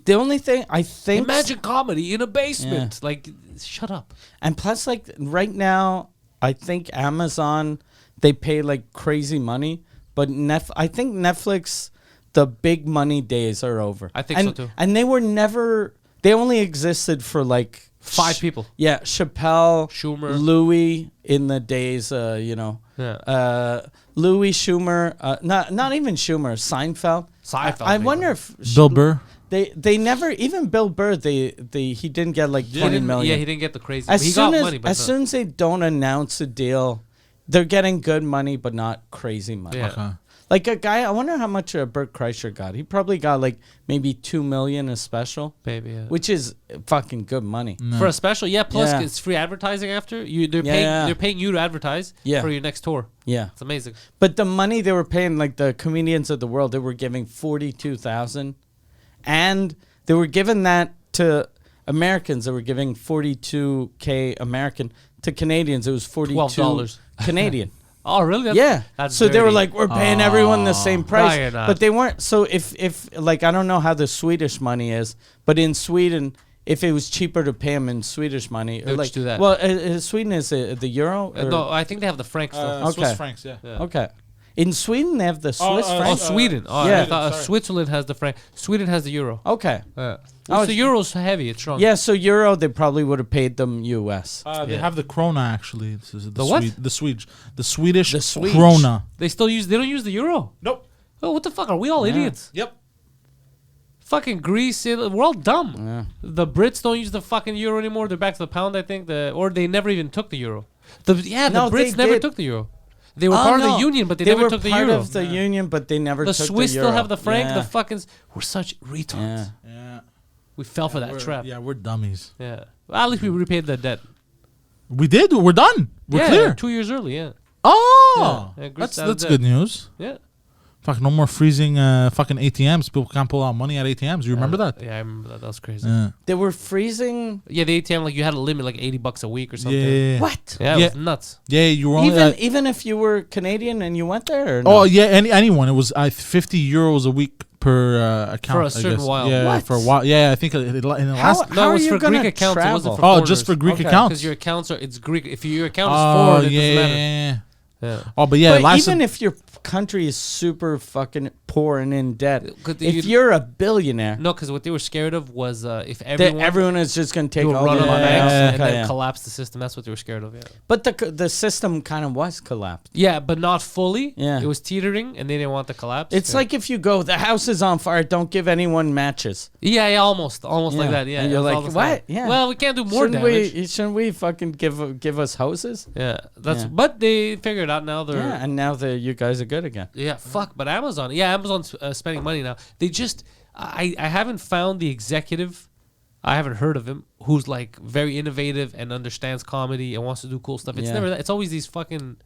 The only thing I think... Imagine comedy in a basement. Yeah. Like, shut up. And plus, like, right now, I think Amazon, they pay, like, crazy money. But I think Netflix, the big money days are over. I think so, too. And they were never... They only existed for, like... 5 people. Yeah, Chappelle, Schumer, Louis in the days, Louis, Schumer, not even Schumer, Seinfeld. I wonder if... Bill Burr. They never, even Bill Burr, he didn't get like 20 million. Yeah, he didn't get the crazy. As soon as they don't announce a deal, they're getting good money, but not crazy money. Yeah. Okay. Like a guy, I wonder how much Bert Kreischer got. He probably got like maybe $2 million a special, maybe, which is fucking good money for a special. Yeah, plus it's free advertising after they're paying you to advertise for your next tour. Yeah, it's amazing. But the money they were paying, like the comedians of the world, they were giving $42,000. And they were giving that to Americans. They were giving $42K American. To Canadians, it was $42 Canadian. Oh, really? That's so dirty. They were like, we're paying everyone the same price. No, but they weren't. So if like, I don't know how the Swedish money is, but in Sweden, if it was cheaper to pay them in Swedish money, they would like, do that. Well, Sweden is the euro? No, I think they have the francs though. Okay. Swiss francs, yeah. Okay. In Sweden, they have the Swiss franc. Sweden. Yeah. I thought Switzerland has the franc. Sweden has the euro. Okay. So the euro's heavy. It's strong. Yeah, so euro, they probably would have paid them U.S. They have the krona, actually. This is the what? The Swedish krona. They don't use the euro? Nope. Oh, what the fuck? Are we all idiots? Yep. Fucking Greece, we're all dumb. Yeah. The Brits don't use the fucking euro anymore. They're back to the pound, I think. Or they never even took the euro. The Brits never took the euro. They were part of the union, but they never took the euro. They were part of the union, but they never took the euro. The Swiss still have the franc. The fucking... We're such retards. Yeah. We fell for that trap. Yeah, we're dummies. Yeah. Well, at least we repaid the debt. We did. We're done. We're clear. 2 years early, yeah. Oh! Yeah, that's good news. Yeah. Fuck, no more freezing fucking ATMs. People can't pull out money at ATMs. You remember that? Yeah, I remember that. That was crazy. Yeah. They were freezing. Yeah, the ATM, like you had a limit, like $80 a week or something. Yeah. What? Yeah, it was nuts. Yeah, you were only even if you were Canadian and you went there. Or no? Oh yeah, anyone. It was €50 a week per account for a certain while. Yeah, what? for a while. Yeah, I think in the last. No, it was for Greek accounts. It wasn't for foreigners. Just for Greek accounts. Because your accounts it's Greek. If your account is foreign, it doesn't matter. Yeah. Oh, but yeah, But even if your country is super fucking poor and in debt, if you're a billionaire, no, because what they were scared of was if everyone is just going to take all run the on the money banks out. and then collapse the system. That's what they were scared of. Yeah. But the system kind of was collapsed. Yeah, but not fully. Yeah. It was teetering, and they didn't want the collapse. It's like if you go, the house is on fire, don't give anyone matches. Yeah, almost like that. Yeah, And you're it was like, almost what? that. Yeah. Well, we can't do more damage. Shouldn't we fucking give us houses? Yeah, that's. Yeah. But they figured out now. They're Yeah, and now you guys are good again. Yeah, fuck. But Amazon. Yeah, Amazon's spending money now. They just. I haven't found the executive. I haven't heard of him who's like very innovative and understands comedy and wants to do cool stuff. It's never that. It's always these fucking.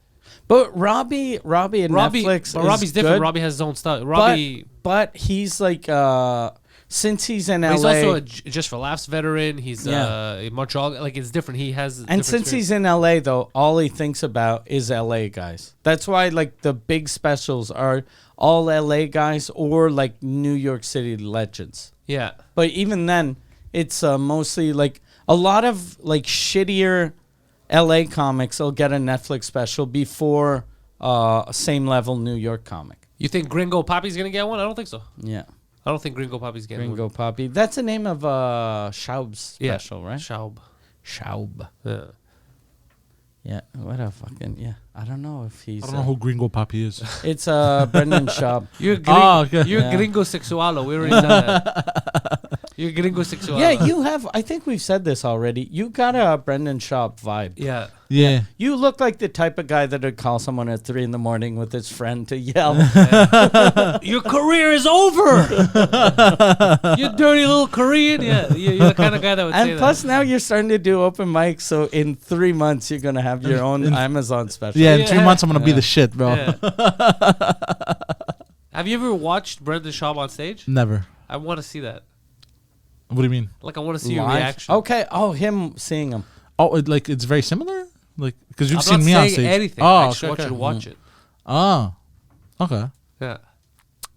But Robbie and Netflix. But Robbie's different. Good, Robbie has his own stuff. Robbie. But he's like since he's in LA. He's also a Just for Laughs veteran. He's in Montreal. Like it's different. He has. And since he's in LA though, all he thinks about is LA guys. That's why like the big specials are all LA guys or like New York City legends. Yeah. But even then, it's mostly like a lot of like shittier LA comics will get a Netflix special before same level New York comic. You think Gringo Poppy's gonna get one? I don't think so. Yeah. I don't think Gringo Poppy's getting Gringo one. Poppy. That's the name of Schaub's special, right? Schaub. Schaub. Yeah. Yeah. What a fucking I don't know if he's. I don't know who Gringo Papi is. It's Brendan Schaub. You're okay. You're Gringo Sexualo. We already done that. You're Gringo Sexualo. Yeah, you have. I think we've said this already. You got a Brendan Schaub vibe. Yeah. Yeah. You look like the type of guy that would call someone at 3 a.m. with his friend to yell. Your career is over. You dirty little Korean. Yeah, you're the kind of guy that would say that. And plus, now you're starting to do open mics. So in 3 months, you're gonna have your own Amazon special. Yeah, in 3 months I'm gonna be the shit, bro. Yeah. Have you ever watched Brendan Schaub on stage? Never. I want to see that. What do you mean? Like, I want to see your Live? reaction. Okay. Oh, him seeing him. Oh, it's very similar? Like, because you've I'm seen not me on saying stage. anything. Oh, I just okay, want you to okay. watch it. Oh, okay. Yeah.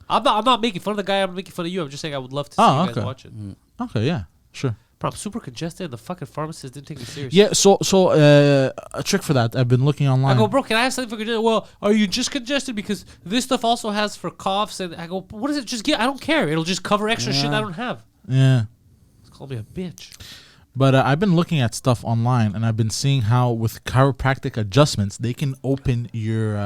I'm not making fun of the guy. I'm making fun of you. I'm just saying I would love to see you guys watch it. Okay, yeah, sure. Bro, I'm super congested. The fucking pharmacist didn't take me seriously. Yeah, so a trick for that. I've been looking online. I go, bro, can I have something for congestion? Well, are you just congested? Because this stuff also has for coughs. And I go, what is it? Just get. I don't care. It'll just cover extra shit I don't have. Yeah. Call me a bitch. But I've been looking at stuff online, and I've been seeing how with chiropractic adjustments, they can open your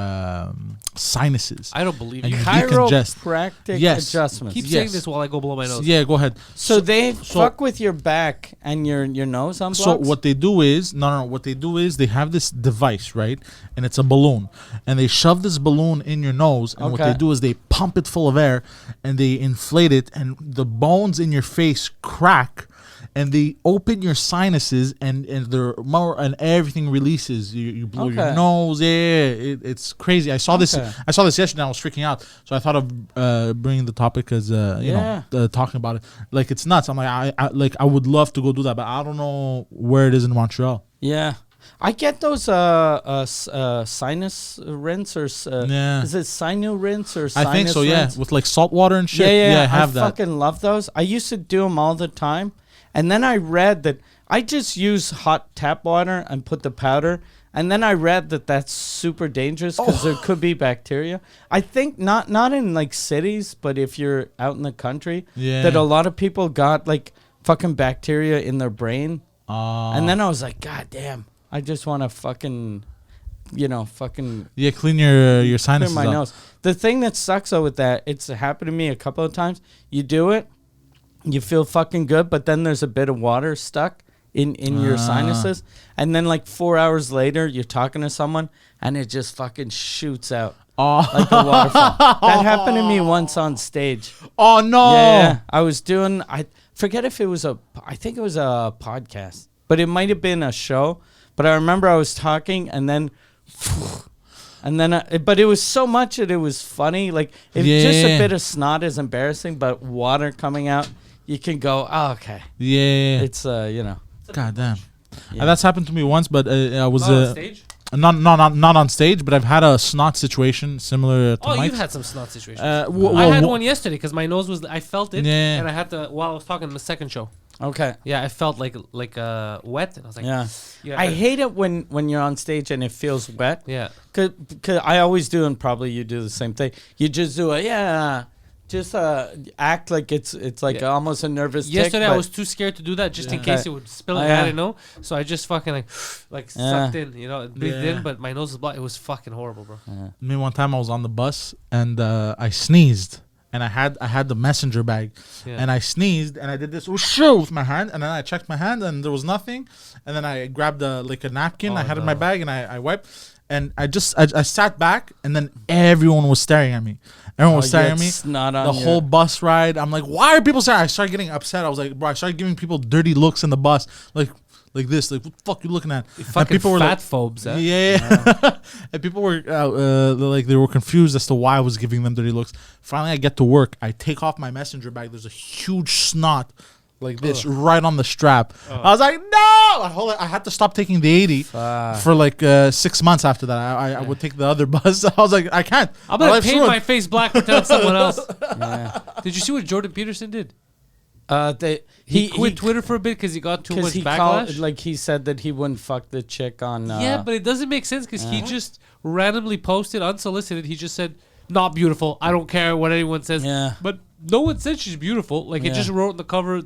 sinuses. I don't believe And you. you decongest. Chiropractic Yes. adjustments. Keep Yes. saying this while I go blow my nose. Yeah, go ahead. So they fuck with your back and your nose on blocks? So what they do is what they do is they have this device, right? And it's a balloon. And they shove this balloon in your nose, and what Okay. they do is they pump it full of air and they inflate it, and the bones in your face crack, and they open your sinuses, and they're more, and everything releases. You blow your Okay. nose. Yeah, it's crazy. I saw this yesterday. I was freaking out. So I thought of bringing the topic as talking about it. Like, it's nuts. I'm like, I would love to go do that, but I don't know where it is in Montreal. Yeah. I get those sinus rinse or is it sinu rinse or sinus I think so, yeah, rinse? with like salt water and shit. Yeah, I have that. I fucking love those. I used to do them all the time. And then I read that I just use hot tap water and put the powder. And then I read that that's super dangerous because there could be bacteria. I think not in like cities, but if you're out in the country, that a lot of people got like fucking bacteria in their brain. And then I was like, God damn, I just want to fucking clean your sinuses clear my up. nose. The thing that sucks though with that, it's happened to me a couple of times. You do it. You feel fucking good, but then there's a bit of water stuck in your sinuses. And then like 4 hours later, you're talking to someone and it just fucking shoots out like a waterfall. That happened to me once on stage. Oh, no. Yeah. I was doing, I forget if it was I think it was a podcast, but it might have been a show. But I remember I was talking and then... but it was so much that it was funny. Like, if just a bit of snot is embarrassing, but water coming out, you can go, oh, okay. Yeah. It's, God damn. Yeah. That's happened to me once, but I was... Not on stage? Not on stage, but I've had a snot situation similar to Mike's. You've had some snot situations. I I had one yesterday because my nose was... I felt it, and I had to... While I was talking in the second show. Okay. Yeah, I felt like wet, and I was like, yeah. I hate it when you're on stage and it feels wet. Yeah. Cause I always do, and probably you do the same thing. You just do a just act like it's like almost a nervous tick. Yesterday I was too scared to do that just in case it would spill in. I didn't know, so I just fucking sucked in, breathed in, but my nose was blocked. It was fucking horrible, bro. I mean, one time I was on the bus and I sneezed, and I had the messenger bag, and I sneezed and I did this with my hand, and then I checked my hand and there was nothing, and then I grabbed a napkin I had in my bag and I wiped, and I sat back, and then everyone was staring at me. Everyone was staring at me. The whole bus ride. I'm like, why are people staring? I started getting upset. I was like, bro, I started giving people dirty looks in the bus. Like this. Like, what the fuck you looking at? Fucking people were fat phobes. Huh? Yeah. And people were they were confused as to why I was giving them dirty looks. Finally, I get to work. I take off my messenger bag. There's a huge snot like this right on the strap. I was like, no! I had to stop taking the 80 for 6 months after that. I would take the other bus. I was like, I can't. I'm going to paint my face black for telling someone else. Did you see what Jordan Peterson did? He quit Twitter for a bit because he got too much backlash. He said that he wouldn't fuck the chick on... yeah, but it doesn't make sense because he just randomly posted, unsolicited. He just said, not beautiful. I don't care what anyone says. Yeah. But no one said she's beautiful. It just wrote on the cover,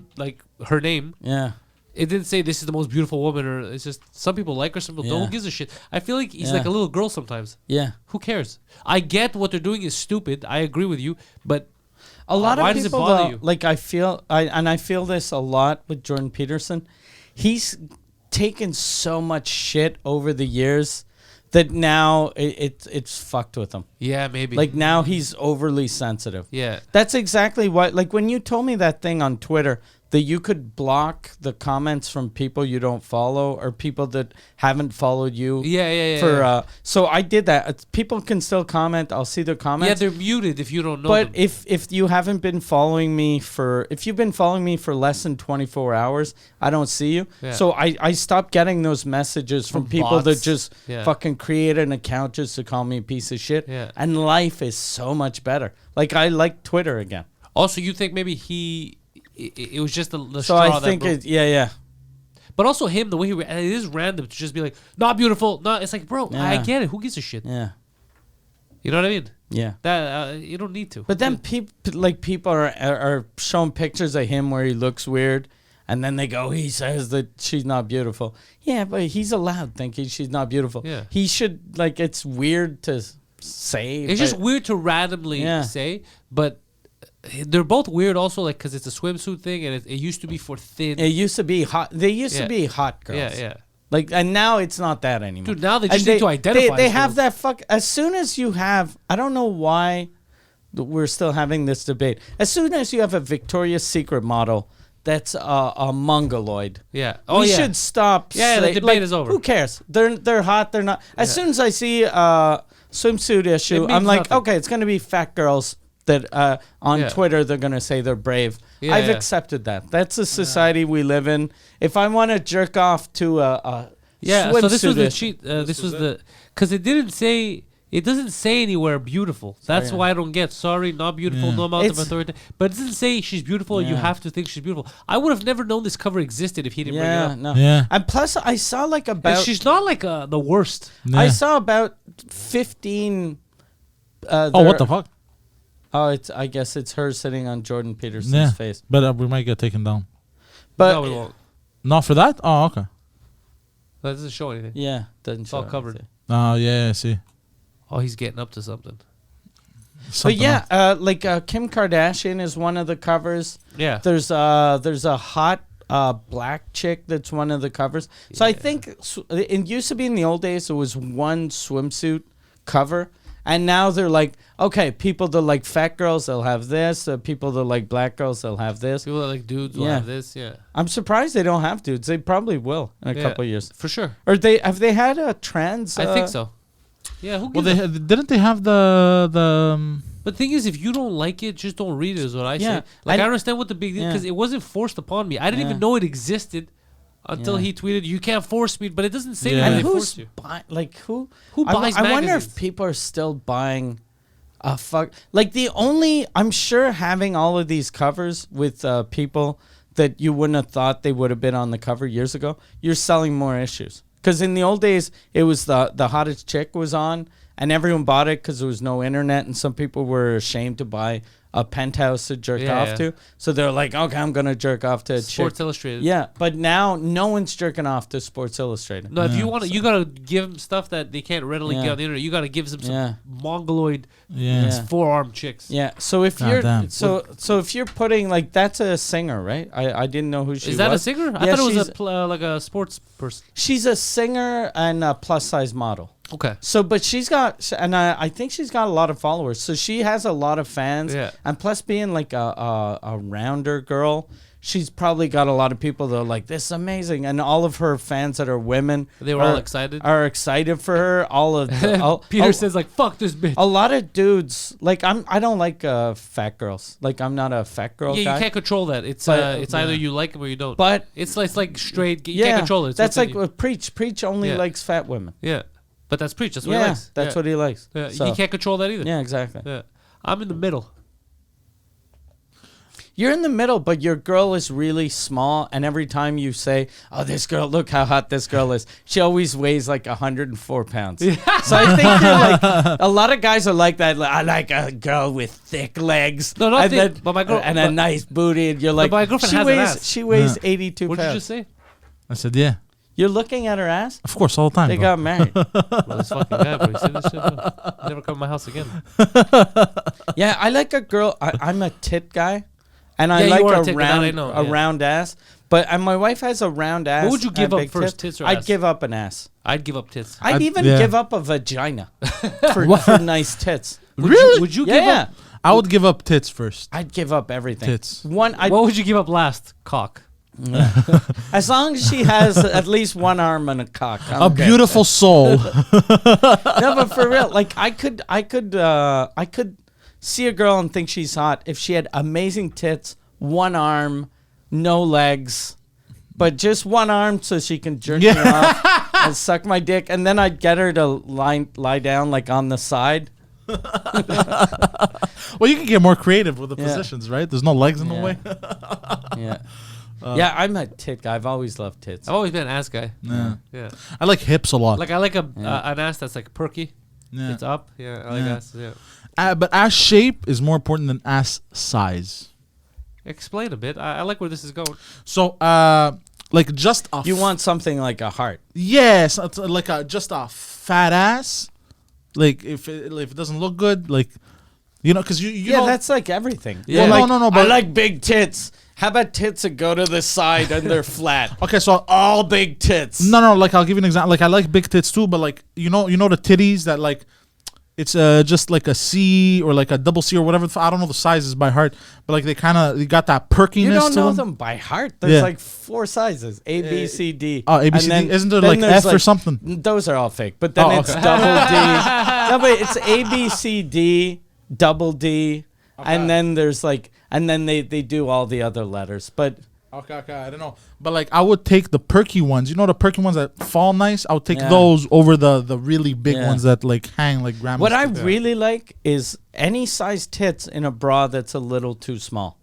her name. Yeah. It didn't say this is the most beautiful woman, or it's just some people like her, some people don't. Who gives a shit? I feel like he's like a little girl sometimes. Yeah. Who cares? I get what they're doing is stupid. I agree with you, but a lot of why people, does it bother you? I feel this a lot with Jordan Peterson. He's taken so much shit over the years that now it's fucked with him. Yeah, maybe. Now he's overly sensitive. Yeah. That's exactly what, when you told me that thing on Twitter, that you could block the comments from people you don't follow or people that haven't followed you. Yeah. So I did that. People can still comment. I'll see their comments. Yeah, they're muted if you don't know But them. if you haven't been following me if you've been following me for less than 24 hours, I don't see you. Yeah. So I stopped getting those messages from people bots. that just fucking create an account just to call me a piece of shit. Yeah. And life is so much better. I like Twitter again. Also, you think maybe it was just the So straw I that think broke. But also him, the way it is random to just be like, not beautiful. No, it's like, bro, I get it. Who gives a shit? Yeah. You know what I mean? Yeah. That you don't need to. But then people are showing pictures of him where he looks weird, and then they go, he says that she's not beautiful. Yeah, but he's allowed thinking she's not beautiful. Yeah. He should, it's weird to say. It's just weird to randomly say, but they're both weird also, because it's a swimsuit thing, and it used to be for thin. It used to be hot. They used to be hot girls. Yeah. And now it's not that anymore. Dude, now they just need to identify. They have that as soon as you have, I don't know why we're still having this debate. As soon as you have a Victoria's Secret model that's a mongoloid. Yeah. We should stop. Yeah, the debate is over. Who cares? They're hot. They're not. As soon as I see a swimsuit issue, I'm like, nothing. okay, it's going to be fat girls that on Twitter they're going to say they're brave. I've accepted that. That's the society we live in. If I want to jerk off to a swimsuit so this was the cheat. This was the because it didn't say. It doesn't say anywhere beautiful. That's why I don't get. Sorry, not beautiful. No amount of authority. But it doesn't say she's beautiful. You have to think she's beautiful. I would have never known this cover existed if he didn't bring it up. No. Yeah. And plus, I saw about. And she's not the worst. Yeah. I saw about 15. What the fuck? Oh, I guess it's her sitting on Jordan Peterson's face. But we might get taken down. But no, we won't. Not for that? Oh, okay. That doesn't show anything. Yeah, doesn't show. It's all covered. Anything. Oh, yeah, I see. Oh, he's getting up to something. But Kim Kardashian is one of the covers. Yeah. There's a hot black chick that's one of the covers. So I think it used to be in the old days it was one swimsuit cover. And now they're like, okay, people that like fat girls, they'll have this. People that like black girls, they'll have this. People that like dudes will have this, I'm surprised they don't have dudes. They probably will in a couple of years. For sure. Or have they had a trans? I think so. Yeah, who gives didn't they have the But the thing is, if you don't like it, just don't read it is what I say. I understand what the big deal, because it wasn't forced upon me. I didn't even know it existed until he tweeted, you can't force me, but it doesn't say that they force you. Who buys I wonder magazines? if people are still buying I'm sure having all of these covers with people that you wouldn't have thought they would have been on the cover years ago, you're selling more issues. Because in the old days, it was the hottest chick was on, and everyone bought it because there was no internet, and some people were ashamed to buy a penthouse to jerk off to. So they're like, okay, I'm going to jerk off to a Sports chick. Illustrated. Yeah, but now no one's jerking off to Sports Illustrated. No, if you want to, you got to give them stuff that they can't readily get on the internet. You got to give them some mongoloid forearm chicks. Yeah, so if so if you're putting, like, that's a singer, right? I didn't know who she was. Is that a singer? I thought it was like a sports person. She's a singer and a plus-size model. Okay. So, but she's got, and I think she's got a lot of followers. So she has a lot of fans. Yeah. And plus being like a rounder girl, she's probably got a lot of people that are like, this is amazing. And all of her fans that are women. They were all excited. Are excited for her. All of the, Peter says like, fuck this bitch. A lot of dudes, like I don't like fat girls. Like I'm not a fat girl guy. You can't control that. It's either you like them or you don't. But it's like straight. You can't control it. It's that's like Preach. Preach only likes fat women. Yeah. But that's Preach. That's what he likes. That's what he likes. Yeah. So. He can't control that either. Yeah, exactly. Yeah. I'm in the middle. You're in the middle, but your girl is really small, and every time you say, "Oh, this girl, look how hot this girl is," she always weighs like 104 pounds. So I think you're like a lot of guys are like that. Like, I like a girl with thick legs, no, not thick, but my girl and a nice booty. And you're like, my girlfriend has an ass. She weighs 82 What pounds. did you say? I said, yeah. You're looking at her ass? Of course, all the time. They bro. got married. Well, this fucking guy, bro. You see this shit, bro? Never come to my house again. Yeah, I like a girl. I'm a tit guy, and I like a round ass. But my wife has a round ass. What would you give up first, tits or ass? I'd give up an ass. I'd give up tits. I'd even give up a vagina for nice tits. Really? Would you give up? I would give up tits first. I'd give up everything. Tits. What would you give up last? Cock. As long as she has at least one arm and a cock. A beautiful soul. No, but for real, like I could see a girl and think she's hot if she had amazing tits, one arm, no legs, but just one arm so she can jerk me off and suck my dick, and then I'd get her to lie down like on the side. Well, you can get more creative with the positions, right? There's no legs in the way. Yeah. Yeah, I'm a tit guy. I've always loved tits. I've always been an ass guy. Yeah. I like hips a lot. Like I like an ass that's like perky. Yeah. It's up. Yeah, I like ass. Yeah. But ass shape is more important than ass size. Explain a bit. I like where this is going. So, like just a you want something like a heart? Yes, it's like just a fat ass. Like if it doesn't look good, like because you know that's like everything. Yeah, well, no, but I like big tits. How about tits that go to the side and they're flat? Okay, so all big tits. No, like I'll give you an example. Like I like big tits too, but like you know the titties that like it's just like a C or like a double C or whatever. I don't know the sizes by heart, but like they got that perkiness. You don't to know them by heart. There's like 4 sizes: A, B, C, D. Oh, A, B, C, D. Isn't there like F or something? Those are all fake. But then it's double D. No, but it's A, B, C, D, double D, and then there's like. And then they do all the other letters, but okay, I don't know, but like I would take the perky ones. You know the perky ones that fall nice. I would take those over the really big ones that like hang like grandma's. What I really like is any size tits in a bra that's a little too small.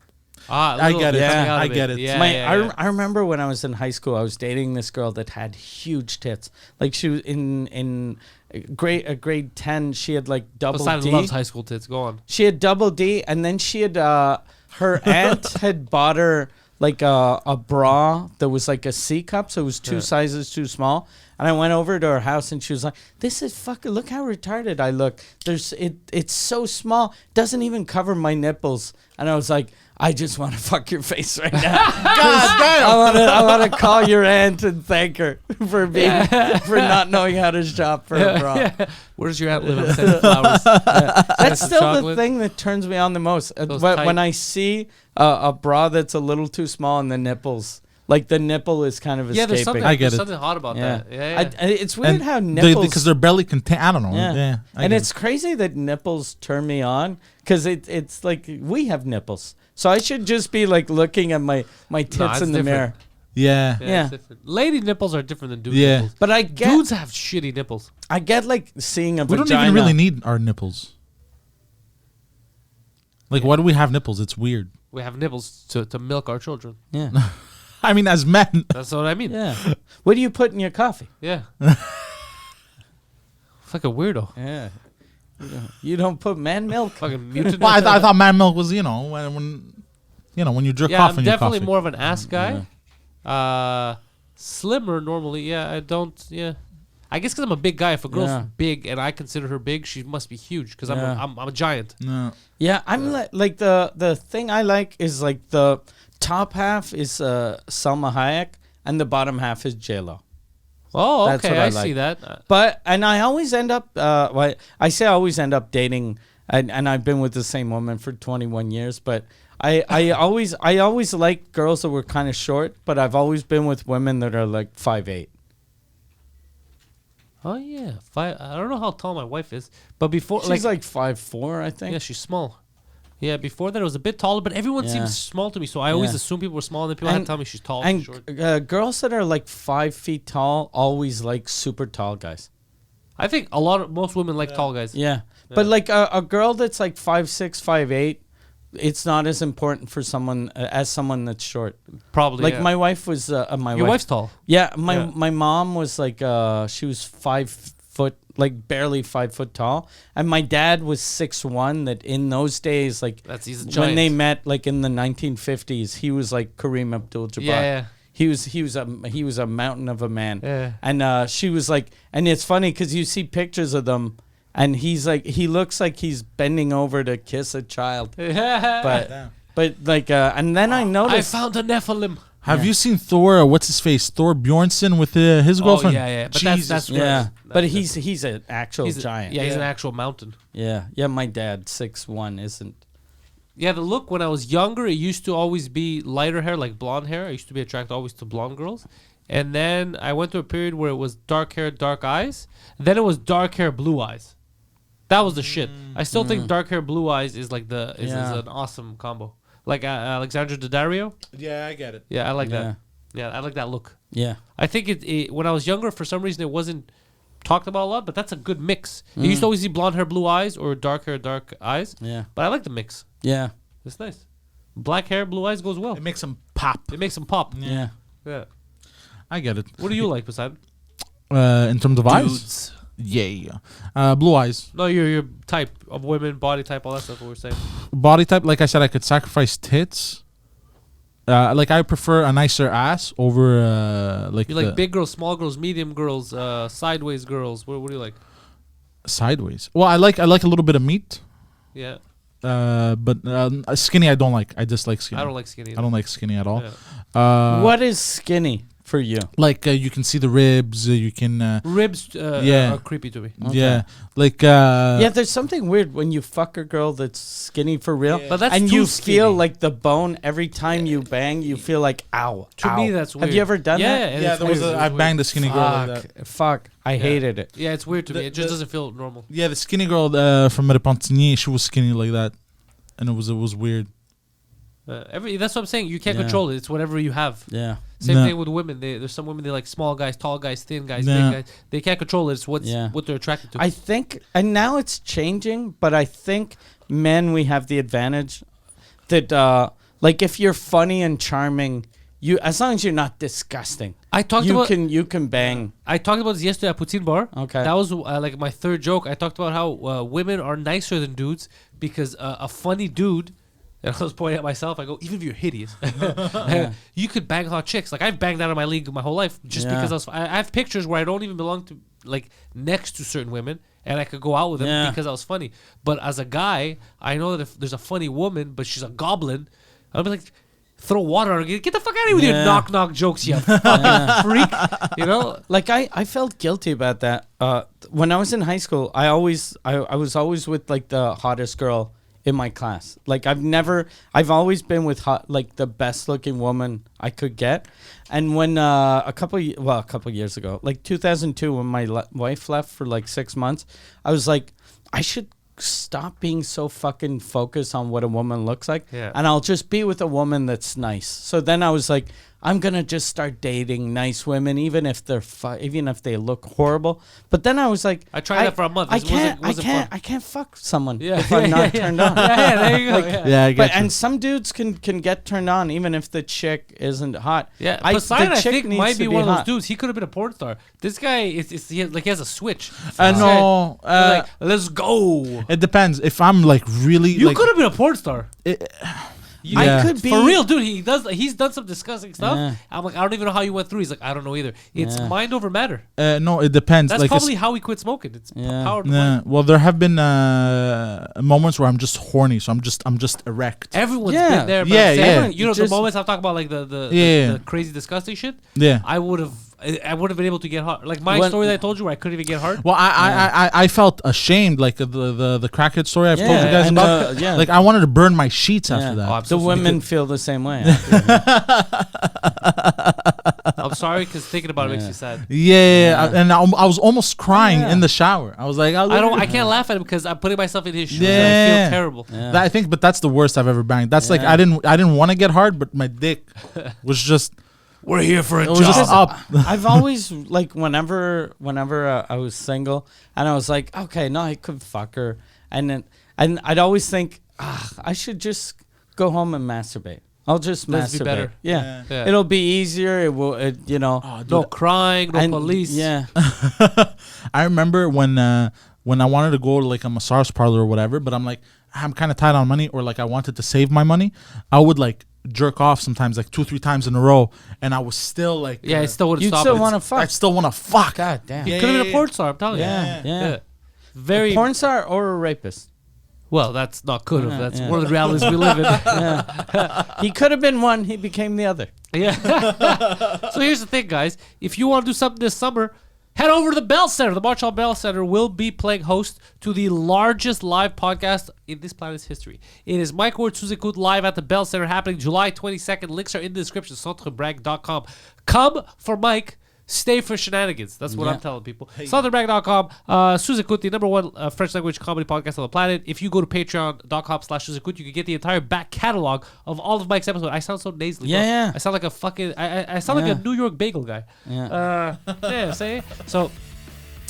I get it. Yeah, I get it. Yeah, I remember when I was in high school, I was dating this girl that had huge tits. Like she was in grade 10, she had like double Poseidon D. loves high school tits. Go on. She had double D, and then she had her aunt had bought her like a bra that was like a C cup, so it was 2 sizes too small. And I went over to her house, and she was like, "This is fucking. Look how retarded I look. It's so small, doesn't even cover my nipples." And I was like, I just want to fuck your face right now. God damn! I want to call your aunt and thank her for for not knowing how to shop for a bra. Yeah. Where does your aunt live? On Scented Flowers. That's still the thing that turns me on the most. When I see a bra that's a little too small and the nipples. Like the nipple is kind of escaping. There's something, I get there's something hot about that. Yeah. It's weird how nipples... Because their belly contain... I don't know. Yeah. And it's crazy that nipples turn me on because it's like we have nipples. So I should just be like looking at my tits in the mirror. Yeah. Lady nipples are different than dude nipples. But I get... Dudes have shitty nipples. I get like seeing a vagina. We don't even really need our nipples. Like, why do we have nipples? It's weird. We have nipples to milk our children. Yeah. I mean, as men. That's what I mean. Yeah. What do you put in your coffee? Yeah. It's like a weirdo. Yeah. You don't put man milk. Fucking mutant. Well, I thought man milk was, when you jerk off I'm in your definitely coffee. more of an ass guy. Slimmer normally. Yeah, I don't. Yeah. I guess because I'm a big guy. If a girl's big and I consider her big, she must be huge because I'm a giant. No. Yeah, I'm like the thing I like is like the top half is Salma Hayek and the bottom half is J-Lo. Oh, That's okay, what I see like. that. But I always end up I say I always end up dating and I've been with the same woman for 21 years, but I always like girls that were kind of short, but I've always been with women that are like 5'8". Oh yeah, I don't know how tall my wife is, but before She's like 5'4", I think. yeah, she's small. Yeah, before that it was a bit taller, but everyone seems small to me, so I always assume people were small, and then people had to tell me she's tall. And short. girls that are like 5 feet tall always like super tall guys. I think most women like tall guys. Yeah. But like a girl that's like 5'6", 5'8", it's not as important for someone as someone that's short. Probably. Like yeah. my wife was Your wife's tall. Yeah, my mom was like she was 5 foot, like barely 5 foot tall, and my dad was 6'1". That in those days, like He's a giant. when they met, like in the 1950s, he was like Kareem Abdul-Jabbar. Yeah. He was a mountain of a man. Yeah. And she was like, and it's funny because you see pictures of them, and he looks like he's bending over to kiss a child. But like, and then I I noticed. found a Nephilim. Have you seen Thor? What's his face? Thor Bjornsson with his girlfriend. yeah. But Jesus. that's Yeah, gross. but he's an actual giant. Yeah, he's an actual mountain. Yeah. My dad 6'1" isn't. Yeah, the look when I was younger, it used to always be lighter hair, like blonde hair. I used to be attracted always to blonde girls. And then I went through a period where it was dark hair, dark eyes. Then it was dark hair, blue eyes. That was the shit. I still think dark hair, blue eyes is like is an awesome combo. Like Alexandra Daddario. Yeah, I get it. Yeah, I like that. Yeah, I like that look. Yeah. I think it when I was younger, for some reason, it wasn't talked about a lot, but that's a good mix. You used to always see blonde hair, blue eyes, or dark hair, dark eyes. Yeah. But I like the mix. Yeah. It's nice. Black hair, blue eyes goes well. It makes them pop. It makes them pop. Yeah. Yeah. I get it. What do you like, Poseidon? In terms of eyes? Dudes. Yeah. Blue eyes. No, your type of women, body type, all that stuff. What we're saying. Body type, like I said, I could sacrifice tits. Like I prefer a nicer ass over like. You like big girls, small girls, medium girls, sideways girls. What do you like? Sideways. Well, I like a little bit of meat. Yeah. But skinny I don't like. I dislike skinny. I don't like skinny. I don't like skinny at all. Yeah. What is skinny for you? Like you can see the ribs. You can. Ribs are creepy to me. Okay. Yeah. Like. Yeah, there's something weird when you fuck a girl that's skinny for real. But that's and too you skinny. feel like the bone every time you bang. You feel like ow. To me, that's weird. Have you ever done that? and Yeah, it's there was weird. I banged a skinny girl like that. Fuck. I hated it. Yeah, it's weird to me. It just doesn't feel normal. Yeah, the skinny girl from Pantelis, she was skinny like that, and it was weird. That's what I'm saying. You can't Yeah. control it. It's whatever you have. Yeah. Same No. thing with women. There's some women they like small guys, tall guys, thin guys, No. big guys. They can't control it. It's what they're attracted to. I think, and now it's changing, but I think men, we have the advantage that, like, if you're funny and charming, as long as you're not disgusting, I talked you about can bang. I talked about this yesterday at Poutine Bar. Okay. That was like my third joke. I talked about how women are nicer than dudes because a funny dude. And I was pointing at myself. I go, even if you're hideous, you could bang hot chicks. Like I've banged out of my league my whole life just because I have pictures where I don't even belong to like next to certain women, and I could go out with them because I was funny. But as a guy, I know that if there's a funny woman, but she's a goblin, I'll be like, throw water on her. Get the fuck out of here with your knock jokes, you fucking freak. You know, Like I felt guilty about that. When I was in high school, I was always with like the hottest girl in my class. Like I've always been with like the best looking woman I could get. And when a couple years ago, like 2002, when my wife left for like 6 months, I was like, I should stop being so fucking focused on what a woman looks like, and I'll just be with a woman that's nice. So then I was like, I'm gonna just start dating nice women, even if they're even if they look horrible. But then I was like, I tried that for a month. I It wasn't fun. I can't fuck someone Yeah, if I'm not turned on. Yeah, there you go. Yeah, I get But you. and some dudes can get turned on even if the chick isn't hot. Yeah, the Poseidon, I chick think, needs might to be one of those hot. dudes. He could have been a porn star. This guy he has a switch. No, Like, let's go. it depends. If I'm like really, You like, could have been a porn star. Yeah. I could be For real, dude. He's done some disgusting stuff. Yeah. I'm like, I don't even know how you went through. He's like, I don't know either. It's Yeah. mind over matter. no, it depends. That's like probably how he quit smoking. It's Yeah. power to yeah. mind. Well, there have been moments where I'm just horny, so I'm just erect. Everyone's Yeah. been there. But Yeah, I'm saying, yeah. You know, Just- the moments I'm talking about, like the Yeah. crazy, disgusting shit. Yeah. I would have been able to get hard. Like my When- story that I told you, where I couldn't even get hard. Well, I felt ashamed, like the crackhead story I've told you Yeah, guys and, about. yeah. Like I wanted to burn my sheets after Yeah. that. Oh, I'm The so women feel the same way. I'm sorry because thinking about it makes you sad. Yeah, and I was almost crying Yeah. in the shower. I was like, I can't laugh at him because I'm putting myself in his shoes and I Yeah. feel terrible. Yeah. I think, but that's the worst I've ever banged. That's like Yeah. I didn't want to get hard, but my dick was just We're here for a it was just up. I've always like whenever I was single and I was like, okay, no, I could fuck her, and I'd always think, I should just go home and masturbate. I'll just Let's masturbate. be better. Yeah. Yeah. It'll be easier. It will, you know. Oh, No crying, no and- police. Yeah. I remember when I wanted to go to like a massage parlor or whatever, but I'm like I'm kind of tight on money, or like I wanted to save my money. I would like jerk off sometimes, like 2-3 times in a row, and I was still like, Yeah, it still wouldn't You'd stop. still It's- want to I fuck. still want to fuck. God damn. He Yeah, could have yeah, been a yeah. porn star. I'm telling Yeah. you. Yeah. Very. A porn star or a rapist. Well, that's not good. Yeah, That's yeah. one of the realities we live in. Yeah. He could have been one. He became the other. Yeah. So here's the thing, guys. If you want to do something this summer, head over to the Bell Center. The Montreal Bell Center will be playing host to the largest live podcast in this planet's history. It is Mike Ward, Sous Écoute live at the Bell Center, happening July 22nd. Links are in the description. Centrebrag.com. Come for Mike. Stay for shenanigans. That's what Yeah. I'm telling people. Centrebrag.com. Sous Écoute, the number one French language comedy podcast on the planet. If you go to patreon.com/Sous Écoute, you can get the entire back catalog of all of Mike's episodes. I sound so nasally. Yeah, bro. yeah. I sound like a fucking. I sound like a New York bagel guy. Yeah. Yeah, say so.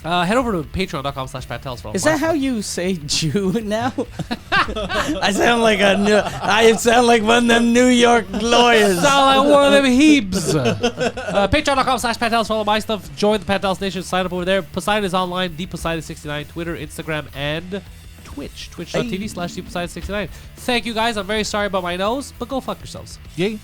Head over to patreon.com/Pantelis for all Is my that how you say Jew now? I sound like I sound like one of them New York lawyers. Sound like one of them heaps. Patreon.com/Pantelis for all of my stuff. Join the Pantelis Nation. Sign up over there. Poseidon is online. DPoseidon69. Twitter, Instagram, and Twitch. Twitch.tv/DPoseidon69. Thank you guys. I'm very sorry about my nose, but go fuck yourselves. Yay.